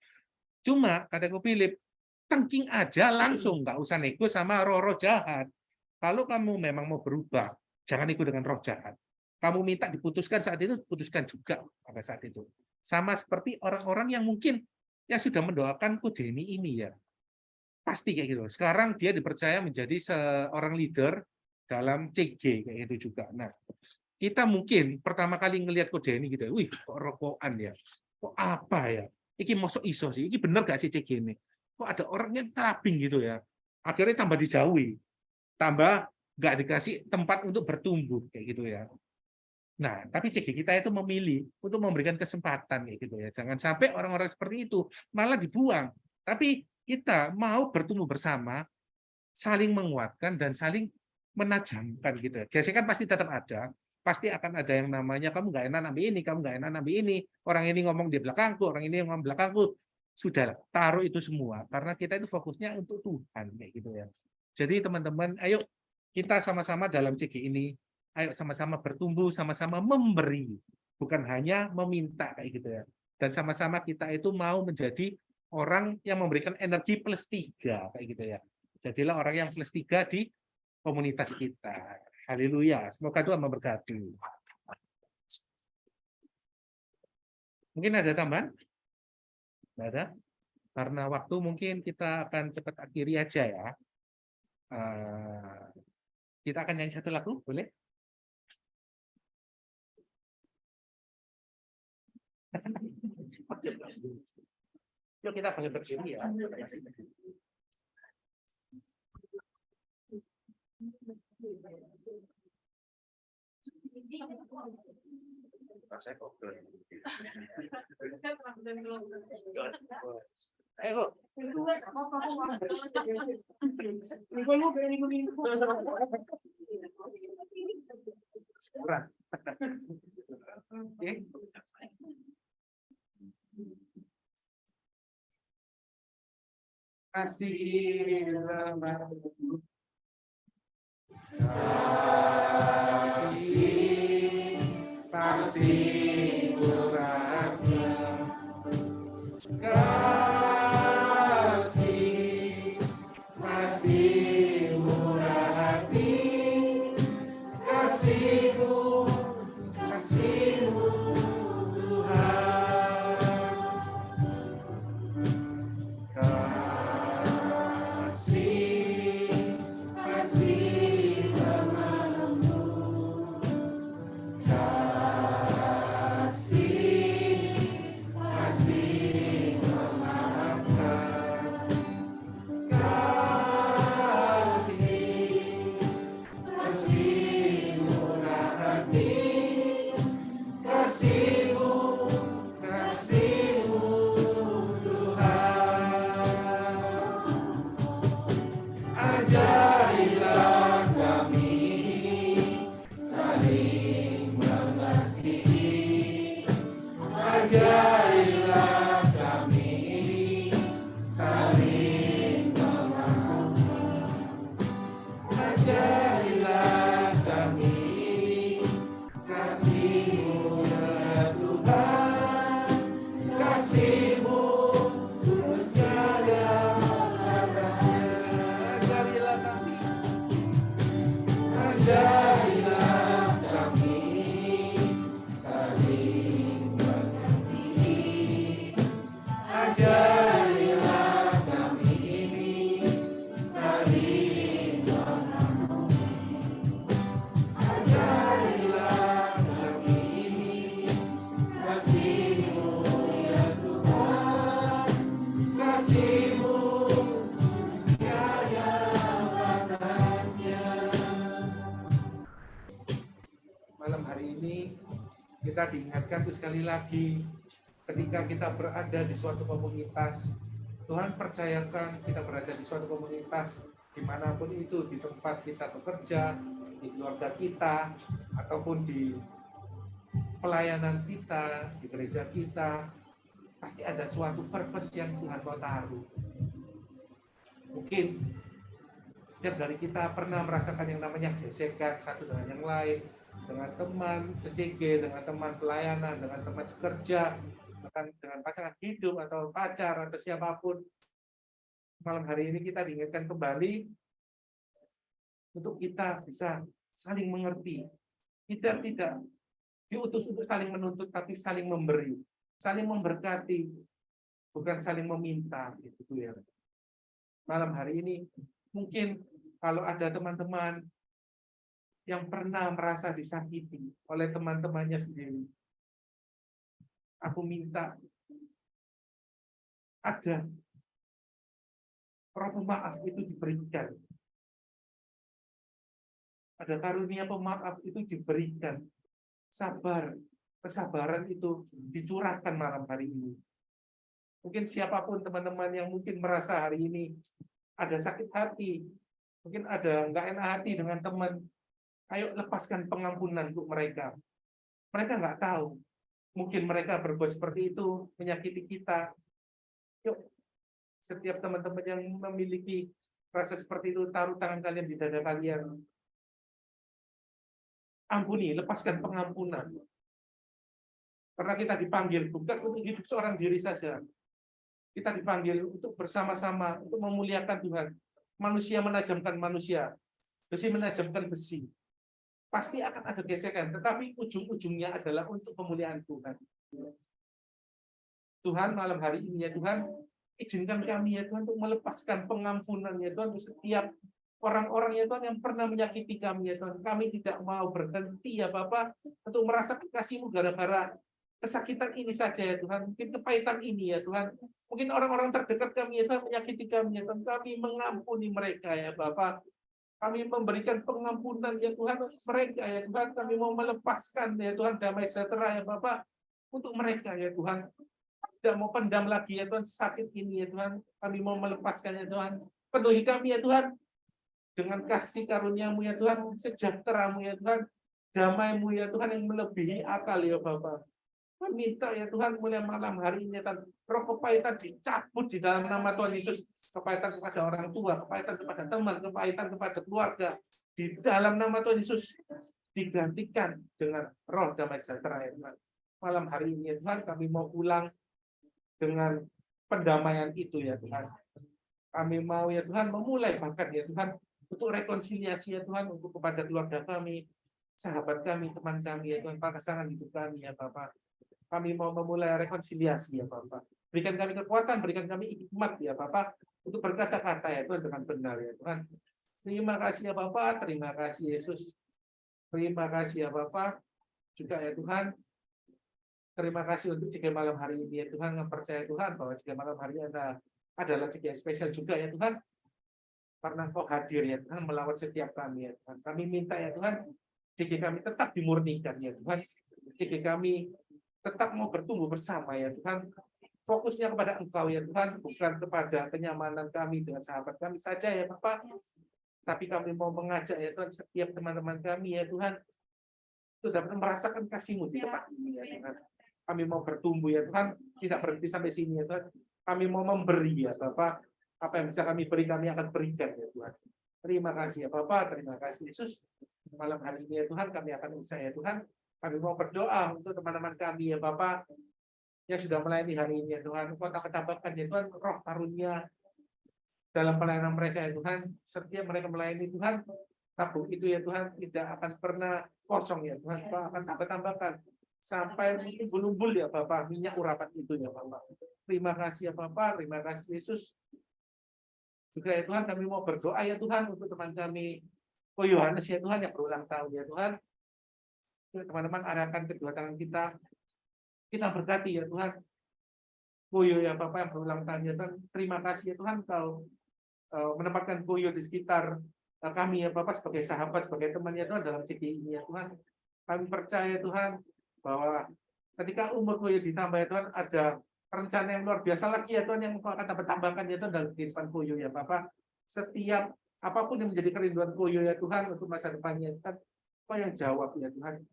Cuma kataku Philip, tengking aja langsung, nggak usah nego sama roh-roh jahat. Kalau kamu memang mau berubah, jangan ikut dengan roh jahat. Kamu minta diputuskan saat itu, putuskan juga pada saat itu. Sama seperti orang-orang yang mungkin yang sudah mendoakan Ko Denny ini ya. Pasti kayak gitu. Sekarang dia dipercaya menjadi seorang leader dalam CG kayak gitu juga. Nah, kita mungkin pertama kali ngelihat Ko Denny gitu, wih kok rokokan ya, kok apa ya, iki mosok iso sih, iki bener gak sih CG ini, kok ada orang yang clubbing gitu ya, akhirnya tambah dijauhi, tambah nggak dikasih tempat untuk bertumbuh kayak gitu ya. Nah, tapi CG kita itu memilih untuk memberikan kesempatan kayak gitu ya, jangan sampai orang-orang seperti itu malah dibuang, tapi kita mau bertumbuh bersama, saling menguatkan dan saling menajamkan gitu ya. Gesekan pasti tetap ada, pasti akan ada yang namanya kamu nggak enak ambil ini, kamu nggak enak ambil ini, orang ini ngomong di belakangku, orang ini ngomong di belakangku. Sudah taruh itu semua karena kita itu fokusnya untuk Tuhan kayak gitu ya. Jadi teman-teman, ayo kita sama-sama dalam CG ini, ayo sama-sama bertumbuh, sama-sama memberi, bukan hanya meminta kayak gitu ya. Dan sama-sama kita itu mau menjadi orang yang memberikan energi +3 kayak gitu ya. Jadilah orang yang +3 di komunitas kita. Haleluya. Semoga Tuhan memberkati. Mungkin ada tambahan? Tidak ada? Karena waktu mungkin kita akan cepat akhiri aja ya. Kita akan nyanyi satu lagu, boleh? Yuk kita boleh berdiri ya. Ayo. Kasih murahnya, kasih murah hati, kasihmu Tuhan, kasih memelukku, kasih memaafkan, kasih murah hati, kasihmu Tuhan. Ajarilah kami saling mengasihi, ajarilah kami saling memaafkan, ajarilah kami kasih-Mu ya Tuhan, kasih-Mu terus jaga batasnya. Ajarilah kami, ajarilah Ajarilah kami ini saling mengampuni. Ajarilah kami ini kasih-Mu ya Tuhan, kasih-Mu tiada batasnya. Malam hari ini kita diingatkan tuh sekali lagi, ketika kita berada di suatu komunitas, Tuhan percayakan kita berada di suatu komunitas dimanapun itu, di tempat kita bekerja, di keluarga kita, ataupun di pelayanan kita, di gereja kita, pasti ada suatu purpose yang Tuhan mau taruh. Mungkin setiap dari kita pernah merasakan yang namanya gesekan satu dengan yang lain, dengan teman se-CG, dengan teman pelayanan, dengan teman sekerja, bahkan dengan pasangan hidup atau pacar atau siapapun. Malam hari ini kita diingatkan kembali untuk kita bisa saling mengerti. Kita tidak diutus untuk saling menuntut, tapi saling memberi, saling memberkati, bukan saling meminta. Gitu ya. Malam hari ini mungkin kalau ada teman-teman yang pernah merasa disakiti oleh teman-temannya sendiri, aku minta ada roh pemaaf itu diberikan. Ada karunia pemaaf itu diberikan. Sabar, kesabaran itu dicurahkan malam hari ini. Mungkin siapapun teman-teman yang mungkin merasa hari ini ada sakit hati, mungkin ada nggak enak hati dengan teman, ayo lepaskan pengampunan untuk mereka. Mereka nggak tahu. Mungkin mereka berbuat seperti itu, menyakiti kita. Yuk, setiap teman-teman yang memiliki rasa seperti itu, taruh tangan kalian di dada kalian. Ampuni, lepaskan pengampunan. Karena kita dipanggil bukan untuk hidup seorang diri saja. Kita dipanggil untuk bersama-sama, untuk memuliakan Tuhan. Manusia menajamkan manusia. Besi menajamkan besi. Pasti akan ada gesekan, tetapi ujung-ujungnya adalah untuk pemuliaan Tuhan. Tuhan, malam hari ini ya Tuhan, izinkan kami ya Tuhan untuk melepaskan pengampunan ya Tuhan untuk setiap orang-orang ya Tuhan yang pernah menyakiti kami ya Tuhan. Kami tidak mau berhenti ya Bapa untuk merasakan kasih-Mu gara-gara kesakitan ini saja ya Tuhan. Mungkin kepahitan ini ya Tuhan. Mungkin orang-orang terdekat kami ya Tuhan menyakiti kami ya Tuhan. Kami mengampuni mereka ya Bapa. Kami memberikan pengampunan ya Tuhan mereka ya Tuhan. Kami mau melepaskan ya Tuhan damai sejahtera ya Bapak untuk mereka ya Tuhan. Tidak mau pendam lagi ya Tuhan sakit ini ya Tuhan. Kami mau melepaskan ya Tuhan. Penuhi kami ya Tuhan dengan kasih karunia-Mu ya Tuhan, sejahtera-Mu ya Tuhan, damai-Mu ya Tuhan yang melebihi akal ya Bapak. Kami minta ya Tuhan mulai malam hari ini Tuhan, roh kepahitan dicabut di dalam nama Tuhan Yesus. Kepahitan kepada orang tua, kepahitan kepada teman, kepahitan kepada keluarga. Di dalam nama Tuhan Yesus digantikan dengan roh damai sejahtera ya Tuhan. Malam hari ini ya Tuhan kami mau pulang dengan pendamaian itu ya Tuhan. Kami mau ya Tuhan memulai bahkan ya Tuhan untuk rekonsiliasi ya Tuhan untuk kepada keluarga kami, sahabat kami, teman kami ya Tuhan, pasangan hidup kami ya Bapak. Kami mau memulai rekonsiliasi ya Bapak. Berikan kami kekuatan, berikan kami hikmat ya Bapak untuk berkata-kata ya Tuhan dengan benar ya Tuhan. Terima kasih ya Bapak, terima kasih Yesus. Terima kasih ya Bapak. Juga ya Tuhan. Terima kasih untuk jika malam hari ini ya Tuhan, yang percaya Tuhan bahwa jika malam hari ini adalah jika spesial juga ya Tuhan. Karena Kau hadir ya Tuhan melawat setiap kami ya Tuhan. Kami minta ya Tuhan, jika kami tetap dimurnikan ya Tuhan. Jika kami tetap mau bertumbuh bersama ya Tuhan. Fokusnya kepada Engkau ya Tuhan, bukan kepada kenyamanan kami dengan sahabat kami saja ya Bapak. Tapi kami mau mengajak ya Tuhan setiap teman-teman kami ya Tuhan untuk dapat merasakan kasih-Mu di tempat ini ya Tuhan. Kami mau bertumbuh ya Tuhan, tidak berhenti sampai sini ya Tuhan. Kami mau memberi ya Bapak. Apa yang bisa kami beri, kami akan berikan ya Tuhan. Terima kasih ya Bapak, terima kasih Yesus. Malam hari ini ya Tuhan, kami akan usai ya Tuhan. Kami mau berdoa untuk teman-teman kami ya Bapak yang sudah melayani hari ini ya Tuhan. Kau tambahkan ya Tuhan roh karunia dalam pelayanan mereka ya Tuhan. Setiap mereka melayani Tuhan, tabung itu ya Tuhan tidak akan pernah kosong ya Tuhan. Kau akan tambahkan sampai bumbul ya Bapak, minyak urapan itu ya Bapak. Terima kasih ya Bapak, terima kasih Yesus. Juga ya Tuhan, kami mau berdoa ya Tuhan untuk teman kami, Ko Yohanes ya Tuhan yang berulang tahun ya Tuhan. Teman-teman arahkan kedua tangan kita berkati ya Tuhan. Koyo ya Bapak yang berulang tahun ya Tuhan. Terima kasih ya Tuhan Kau menempatkan Koyo di sekitar kami ya Bapak sebagai sahabat, sebagai teman ya Tuhan dalam CGI ini ya Tuhan. Kami percaya Tuhan bahwa ketika umur Koyo ditambah ya Tuhan, ada rencana yang luar biasa lagi ya Tuhan yang Engkau akan tambahkan ya Tuhan dalam kehidupan Koyo ya Bapak. Setiap apapun yang menjadi kerinduan Koyo ya Tuhan untuk masa depannya Tuhan, Kau yang jawab ya Tuhan.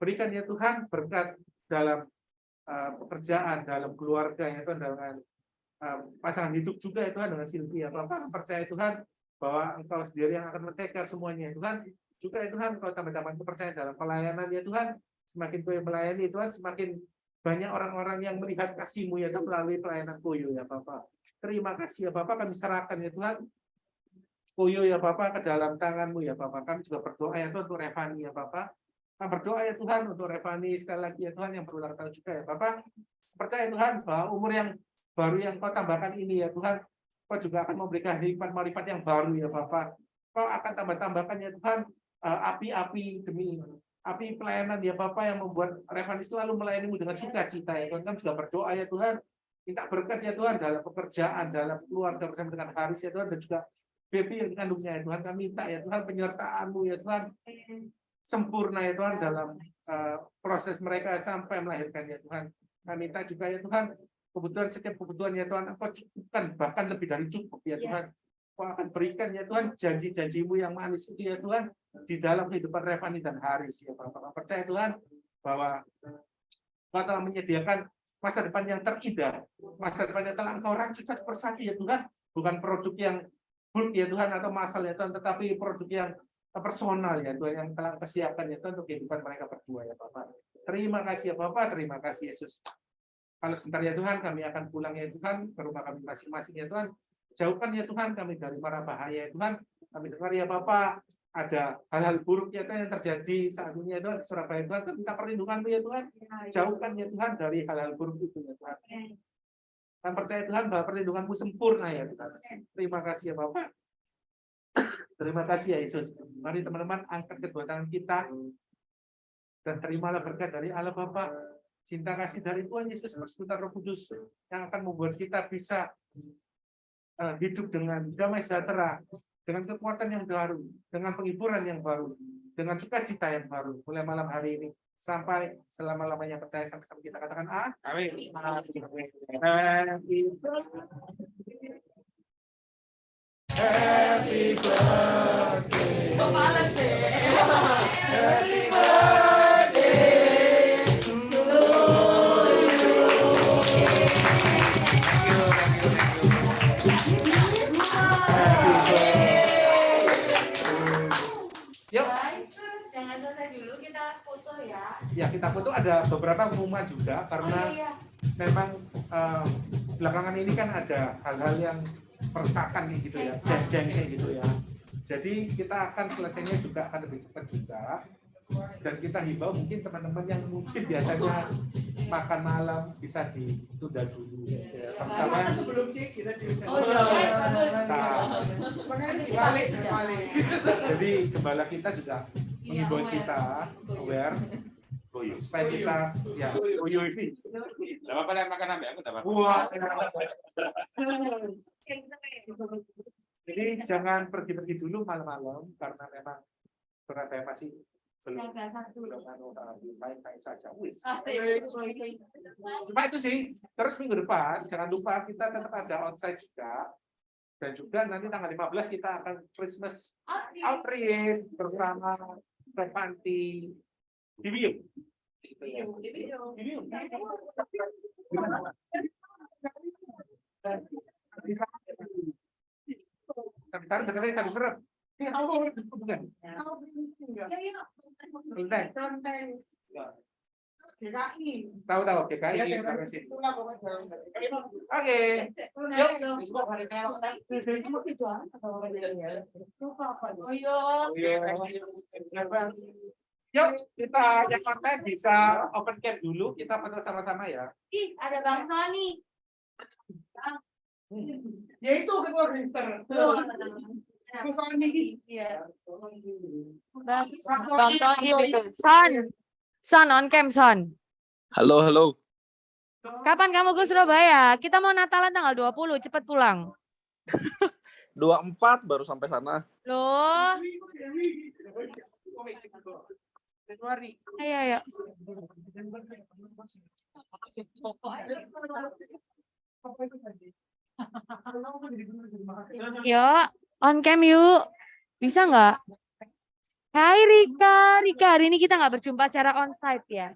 Berikan ya Tuhan berkat dalam pekerjaan, dalam keluarga ya Tuhan, dengan pasangan hidup juga ya Tuhan, dengan Sylvia. Bapak percaya Tuhan bahwa Engkau sendiri yang akan men-take semuanya ya Tuhan. Juga ya Tuhan, Kau tambah-tambah kepercayaan dalam pelayanan ya Tuhan. Semakin Kau yang melayani Tuhan, semakin banyak orang-orang yang melihat kasih-Mu ya Tuhan melalui pelayanan Koyo ya Bapak. Terima kasih ya Bapak, kami serahkan ya Tuhan Koyo ya Bapak ke dalam tangan-Mu ya Bapak. Kami juga berdoa ya Tuhan untuk Revani ya Bapak. Kami berdoa ya Tuhan untuk Revani sekali lagi ya Tuhan yang berulang tahun juga ya Bapak. Percaya Tuhan bahwa umur yang baru yang Kau tambahkan ini ya Tuhan, Kau juga akan memberikan hikmat-marifat yang baru ya Bapak. Kau akan tambah-tambahkan ya Tuhan api-api demi api pelayanan ya Bapak yang membuat Revani selalu melayani-Mu dengan sukacita ya Tuhan. Kami juga berdoa ya Tuhan, minta berkat ya Tuhan dalam pekerjaan, dalam keluarga bersama dengan Haris ya Tuhan, dan juga baby yang dikandungnya ya Tuhan. Kami minta ya Tuhan penyertaan-Mu ya Tuhan sempurna ya Tuhan dalam proses mereka sampai melahirkan ya Tuhan. Kami minta juga ya Tuhan kebutuhan, setiap kebutuhan ya Tuhan Engkau cukupkan, bahkan lebih dari cukup ya Tuhan. Kau akan berikan ya Tuhan janji-janji-Mu yang manis itu ya Tuhan di dalam kehidupan Revani dan Haris ya Bapak. Percaya Tuhan bahwa Kau telah menyediakan masa depan yang terindah, masa depan yang telah Engkau rancang satu persatu ya Tuhan, bukan produk yang bulk ya Tuhan atau massal ya Tuhan, tetapi produk yang personal ya Tuhan yang telah Engkau siapkan ya Tuhan untuk kehidupan mereka berdua ya Bapak. Terima kasih ya Bapak, terima kasih Yesus. Kalau sebentar ya Tuhan kami akan pulang ya Tuhan ke rumah kami masing-masing ya Tuhan. Jauhkan ya Tuhan kami dari mara bahaya ya Tuhan. Kami dengar ya Bapak ada hal-hal buruk ya Tuhan yang terjadi saat ini ya Tuhan di Surabaya Tuhan. Kami minta perlindungan-Mu ya Tuhan. Jauhkan ya Tuhan dari hal-hal buruk itu ya Tuhan. Dan percaya Tuhan bahwa perlindungan-Mu sempurna ya Tuhan. Terima kasih ya Bapak. Terima kasih ya Yesus. Mari teman-teman angkat kedua tangan kita dan terimalah berkat dari Allah Bapa, cinta kasih dari Tuhan Yesus, persekutuan Roh Kudus yang akan membuat kita bisa hidup dengan damai sejahtera, dengan kekuatan yang baru, dengan penghiburan yang baru, dengan sukacita yang baru mulai malam hari ini sampai selama-lamanya. Percaya sama-sama kita katakan amin. Happy birthday. Happy birthday to you. Yuk. Jangan selesai dulu, kita foto ya. Ya, kita foto. Ada beberapa pengumuman juga karena memang belakangan ini kan ada hal-hal yang meresahkan nih gitu ya, geng-geng kayak gitu ya. Jadi kita akan selesainya juga akan lebih cepat juga. Dan kita himbau mungkin teman-teman yang mungkin biasanya makan malam bisa ditunda dulu. Ya. Karena sebelum kita jadi gembala kita juga menghimbau kita aware supaya kita ya ini. Enggak apa-apa lah makan ambil aku enggak apa-apa. Wah. Jadi jangan pergi-pergi dulu malam-malam karena memang Surabaya masih belum baik-baik saja. Cuma itu sih. Terus minggu depan jangan lupa kita tetap ada onsite juga. Dan juga nanti tanggal 15 kita akan Christmas outreach bersama Panti Dibium. Sekarang dengarnya saya serap. Bukan. Tahu GKI Oke. Yuk kita yang konten bisa open cam dulu, kita foto sama-sama ya. Ih, ada Bang Sony. Ya itu ketua Gangster. Persoalan ini. Bang Sony betul. Son on cam Son. Halo, halo. Kapan kamu ke Surabaya? Kita mau Natalan tanggal 20, cepet pulang. 24 baru sampai sana. Loh, ayo ayo. Yuk, on cam yuk. Bisa nggak? Hai Rika, hari ini kita nggak berjumpa secara onsite ya.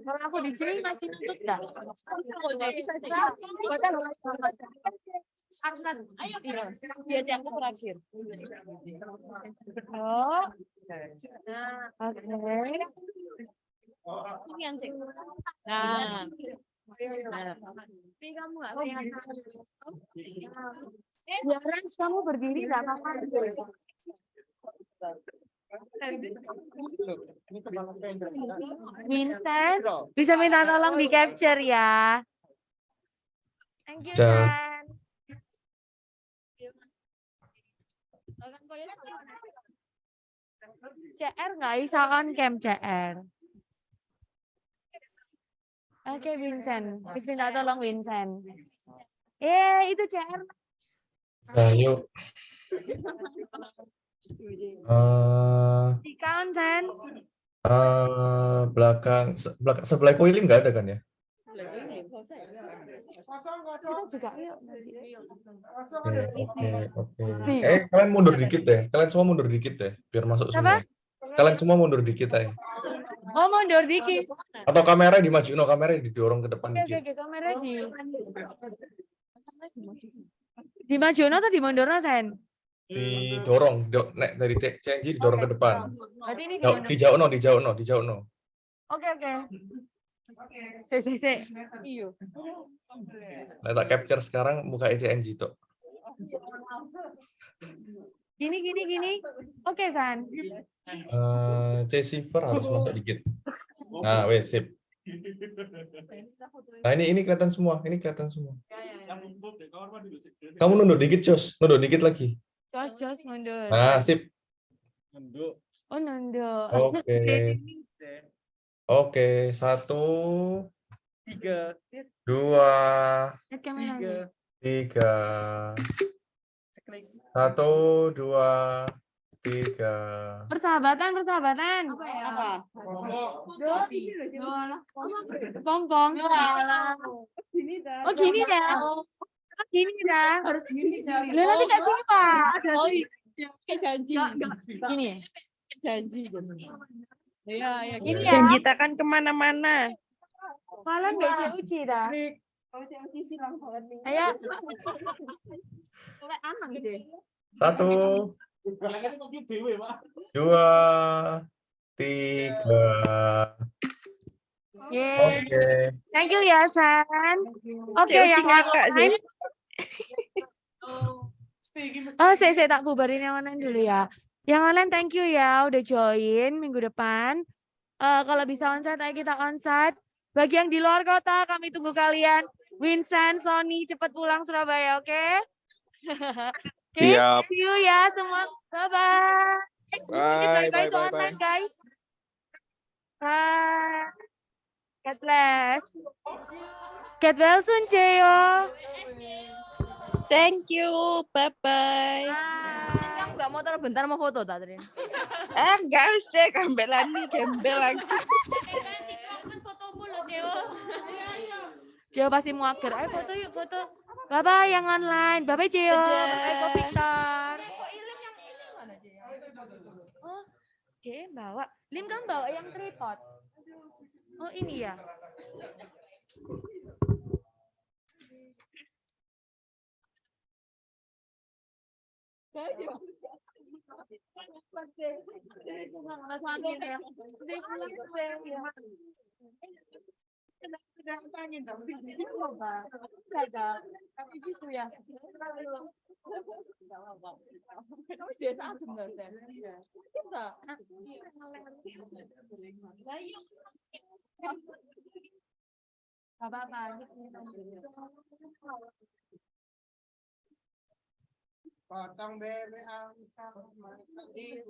Kalau aku di sini masih nuntut nggak? Ayo dia yang terakhir. Oh, oke. Sini yang cek. Nah. Tapi kamu nggak kelihatan. Rans, kamu berdiri nggak apa-apa. Vincent, bisa minta tolong di capture ya. Thank you, San. CR nggak bisa on cam CR. Oke, Vincent. Bisa minta tolong Vincent. Itu CR. Nah, yuk. Di count, Sen. Belakang sebelah Koilim nggak ada kan ya? Kita juga yuk. Oke. Kalian mundur dikit deh. Kalian semua mundur dikit deh, biar masuk semua. Kalian semua mundur dikit aja. Oh, mundur dikit. Atau kamera dimajuin, kamera didorong ke depan Oke, dikit. kamera di Majono atau di Mondorno, Sen? Didorong, nek dari CNG didorong ke depan. Berarti ini Di jauh. Oke. Se. Iyo. Nah, tak capture sekarang muka CNG tuh. Gini. Oke, San. C-Silver harus masuk dikit. Nah, wes sip. Nah, ini kelihatan semua. Kamu nunduk dikit, Jos. Nunduk dikit lagi. Jos mundur. Nah, sip. Oh, nunduk. Oke. 1, 3, 2, 3. 1, 2, 3. Persahabatan. Apa? Pompong. Oh, gini dah. Harus gini dah. Lu nanti nggak sini, Pak. Oh, kayak janji. Gini ya? Janji. Iya, gini ya. Janji takkan kemana-mana. Kalian nggak CUC dah. Kalau CUC silang banget nih. Ayo. Oleh anak deh. 1, 2, 3. Oke. Thank you ya, San. Oke, yang lain. Saya tak bubarin yang online dulu ya. Yang online thank you ya udah join minggu depan. Kalau bisa onsite ayo kita onsite. Bagi yang di luar kota kami tunggu kalian. Vincent, Sony cepat pulang Surabaya, oke? Oke, Siap. see you ya semua. Bye-bye. Bye. To online guys. Bye. God bless. Get well soon, Ceo. Thank you. Bye-bye. Kamu nggak mau taruh bentar mau foto tak, Trin? Enggak mesti gambelan nih, gembel lagi. Fotomu loh, Ceo. Ceo pasti mau akhir. Ayo foto yuk, foto. Bye-bye yang online. Bye-bye, Ceo. Bye-bye, Ko Victor. Oh, oke, bawa. Lim kan bawa yang tripod. Oh, ini ya. Udah tanya dong, ini apa? Ada, tapi gitu ya. Kamu biasa bener kan? Kita. Apa-apa. Potong BBM sama di